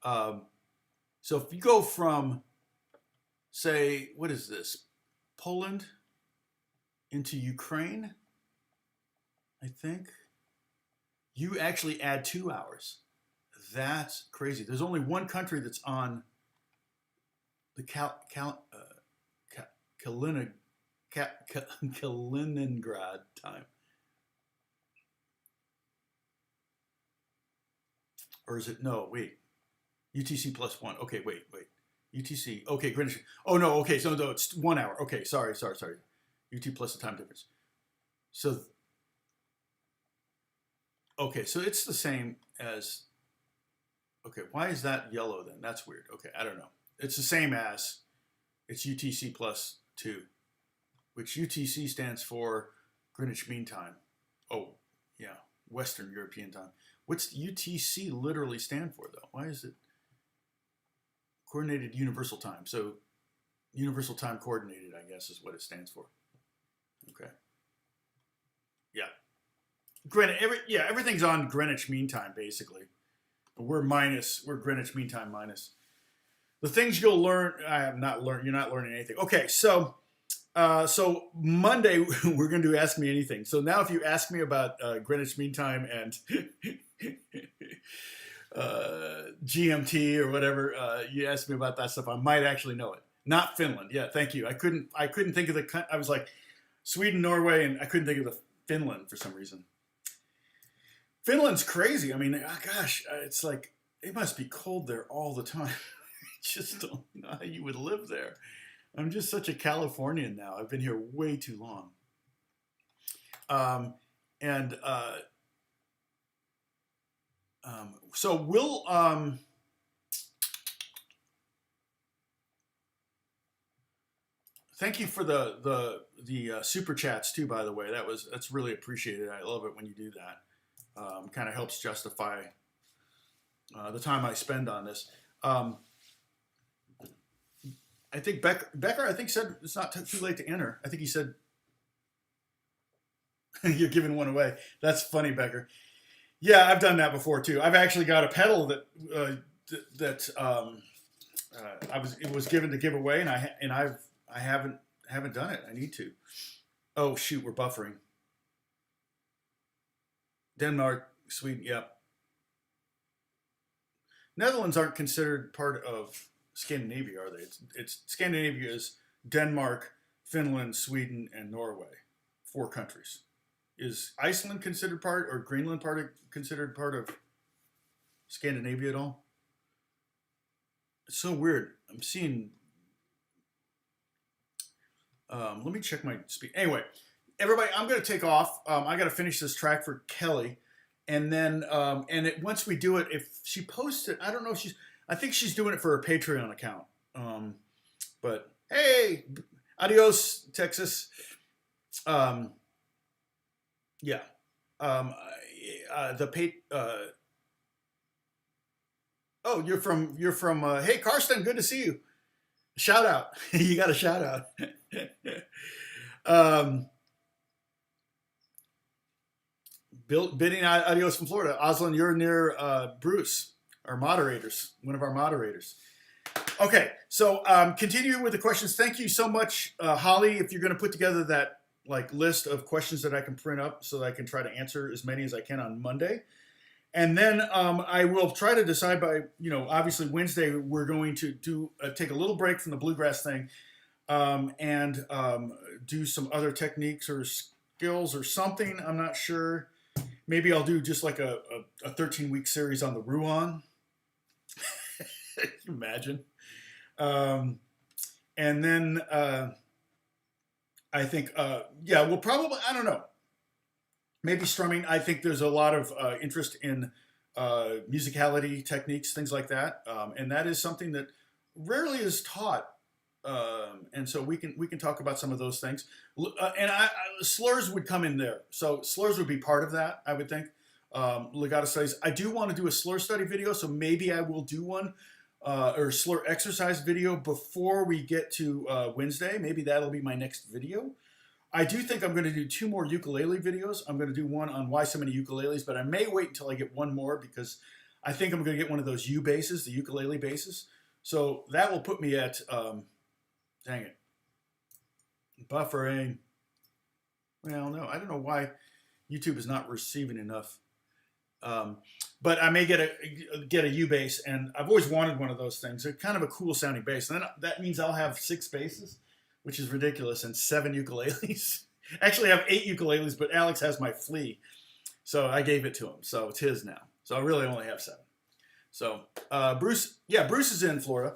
So if you go from, say, what is this? Poland into Ukraine, I think. You actually add 2 hours. That's crazy. There's only one country that's on the Kaliningrad time. Or is it, no, wait. UTC plus 1. Okay, wait. UTC, okay, Greenwich. Oh, no, okay, so no, it's 1 hour. Okay, sorry. UT plus the time difference. So, okay, so it's the same as, okay, why is that yellow then? That's weird. Okay, I don't know. It's the same as, it's UTC plus 2, which UTC stands for Greenwich Mean Time. Oh, yeah, Western European Time. What's UTC literally stand for, though? Why is it Coordinated Universal Time? So Universal Time Coordinated, I guess, is what it stands for. Okay. Yeah. Granted, everything's on Greenwich Mean Time, basically. But we're Greenwich Mean Time minus. The things you'll learn, you're not learning anything. Okay, so Monday, we're going to do Ask Me Anything. So now if you ask me about Greenwich Mean Time and GMT or whatever, you ask me about that stuff, I might actually know it. Not Finland. Yeah, thank you. I couldn't think of I was like Sweden, Norway, and I couldn't think of the Finland for some reason. Finland's crazy. I mean, gosh, it's like, it must be cold there all the time. I just don't know how you would live there. I'm just such a Californian now. I've been here way too long. So we'll thank you for the super chats too. By the way, that's really appreciated. I love it when you do that. Kind of helps justify the time I spend on this. I think Becker, I think, said it's not too late to enter. I think he said you're giving one away. That's funny, Becker. Yeah, I've done that before too. I've actually got a pedal that it was given to give away, and I haven't done it. I need to. Oh shoot, we're buffering. Denmark, Sweden, yeah. Netherlands aren't considered part of Scandinavia, are they? It's Scandinavia is Denmark, Finland, Sweden, and Norway. 4 countries. Is Iceland considered part, or Greenland considered part of Scandinavia at all? It's so weird. I'm seeing. Let me check my speed. Anyway, everybody, I'm going to take off. I got to finish this track for Kelly, and then once we do it, if she posts it, I don't know if I think she's doing it for her Patreon account. But hey, adios, Texas. Yeah. Oh, you're from. Hey, Karsten, good to see you. Shout out. You got a shout out. Bidding adios from Florida. Oslin, you're near Bruce, our moderators, one of our moderators. Okay, so continue with the questions. Thank you so much, Holly. If you're going to put together that list of questions that I can print up so that I can try to answer as many as I can on Monday. And then I will try to decide by, obviously Wednesday, we're going to take a little break from the bluegrass thing and do some other techniques or skills or something. I'm not sure. maybe I'll do just like a 13-week series on the Ruan. Can you imagine? And then I think, yeah, we'll probably, I don't know, maybe strumming. I think there's a lot of interest in musicality techniques, things like that, and that is something that rarely is taught. And so we can talk about some of those things, and slurs would come in there. So slurs would be part of that, I would think. Legato studies. I do want to do a slur study video, so maybe I will do one or slur exercise video before we get to Wednesday. Maybe that'll be my next video. I do think I'm going to do 2 more ukulele videos. I'm going to do one on why so many ukuleles, but I may wait until I get one more because I think I'm going to get one of those U basses, the ukulele basses. So that will put me at, dang it, buffering. Well, no, I don't know why YouTube is not receiving enough. But I may get a U bass, and I've always wanted one of those things. They're kind of a cool sounding bass. And then that means I'll have 6 basses, which is ridiculous, and 7 ukuleles. Actually, I have 8 ukuleles, but Alex has my flea, so I gave it to him. So it's his now. So I really only have 7. So Bruce is in Florida.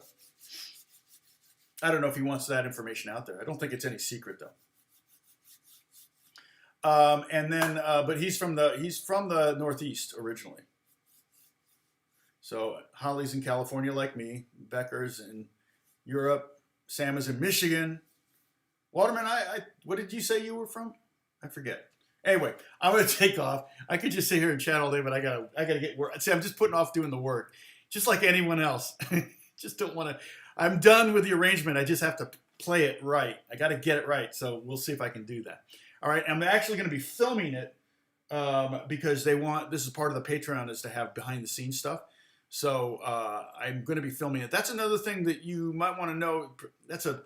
I don't know if he wants that information out there. I don't think it's any secret though. And then, but he's from the Northeast originally. So Holly's in California like me. Becker's in Europe. Sam is in Michigan. Waterman, what did you say you were from? I forget. Anyway, I'm gonna take off. I could just sit here and chat all day, but I gotta get work. See, I'm just putting off doing the work, just like anyone else. Just don't want to. I'm done with the arrangement. I just have to play it right. I got to get it right. So we'll see if I can do that. All right, I'm actually going to be filming it because this is part of the Patreon is to have behind the scenes stuff. So I'm going to be filming it. That's another thing that you might want to know. That's a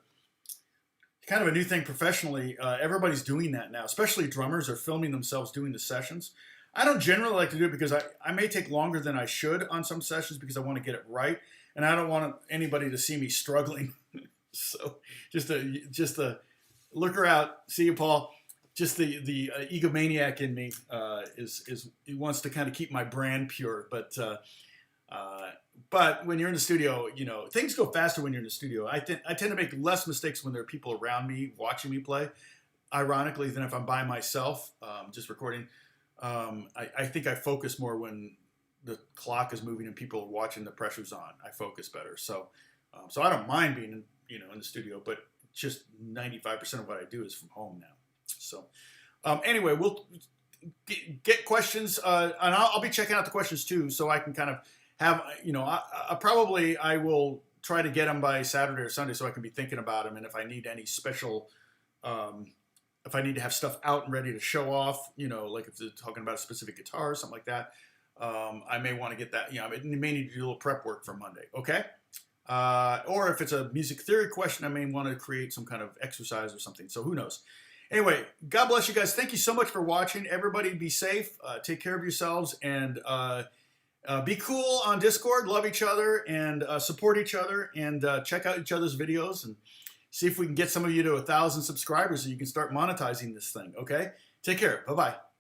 kind of a new thing professionally. Everybody's doing that now, especially drummers are filming themselves doing the sessions. I don't generally like to do it because I may take longer than I should on some sessions because I want to get it right. And I don't want anybody to see me struggling. So just a looker out. See you, Paul. Just the egomaniac in me he wants to kind of keep my brand pure. But when you're in the studio, things go faster when you're in the studio. I tend to make less mistakes when there are people around me watching me play, ironically, than if I'm by myself just recording. I think I focus more when the clock is moving and people are watching, the pressure's on. I focus better. So I don't mind being in the studio, but just 95% of what I do is from home now. So anyway, we'll get questions, and I'll be checking out the questions too, so I can kind of have, I will try to get them by Saturday or Sunday so I can be thinking about them, and if I need any special, if I need to have stuff out and ready to show off, like if they're talking about a specific guitar or something like that, I may want to get that, I may need to do a little prep work for Monday, okay? Or if it's a music theory question, I may want to create some kind of exercise or something, so who knows? Anyway, God bless you guys. Thank you so much for watching. Everybody be safe, take care of yourselves, and be cool on Discord, love each other, and support each other, and check out each other's videos, and see if we can get some of you to 1,000 subscribers so you can start monetizing this thing, okay? Take care. Bye-bye.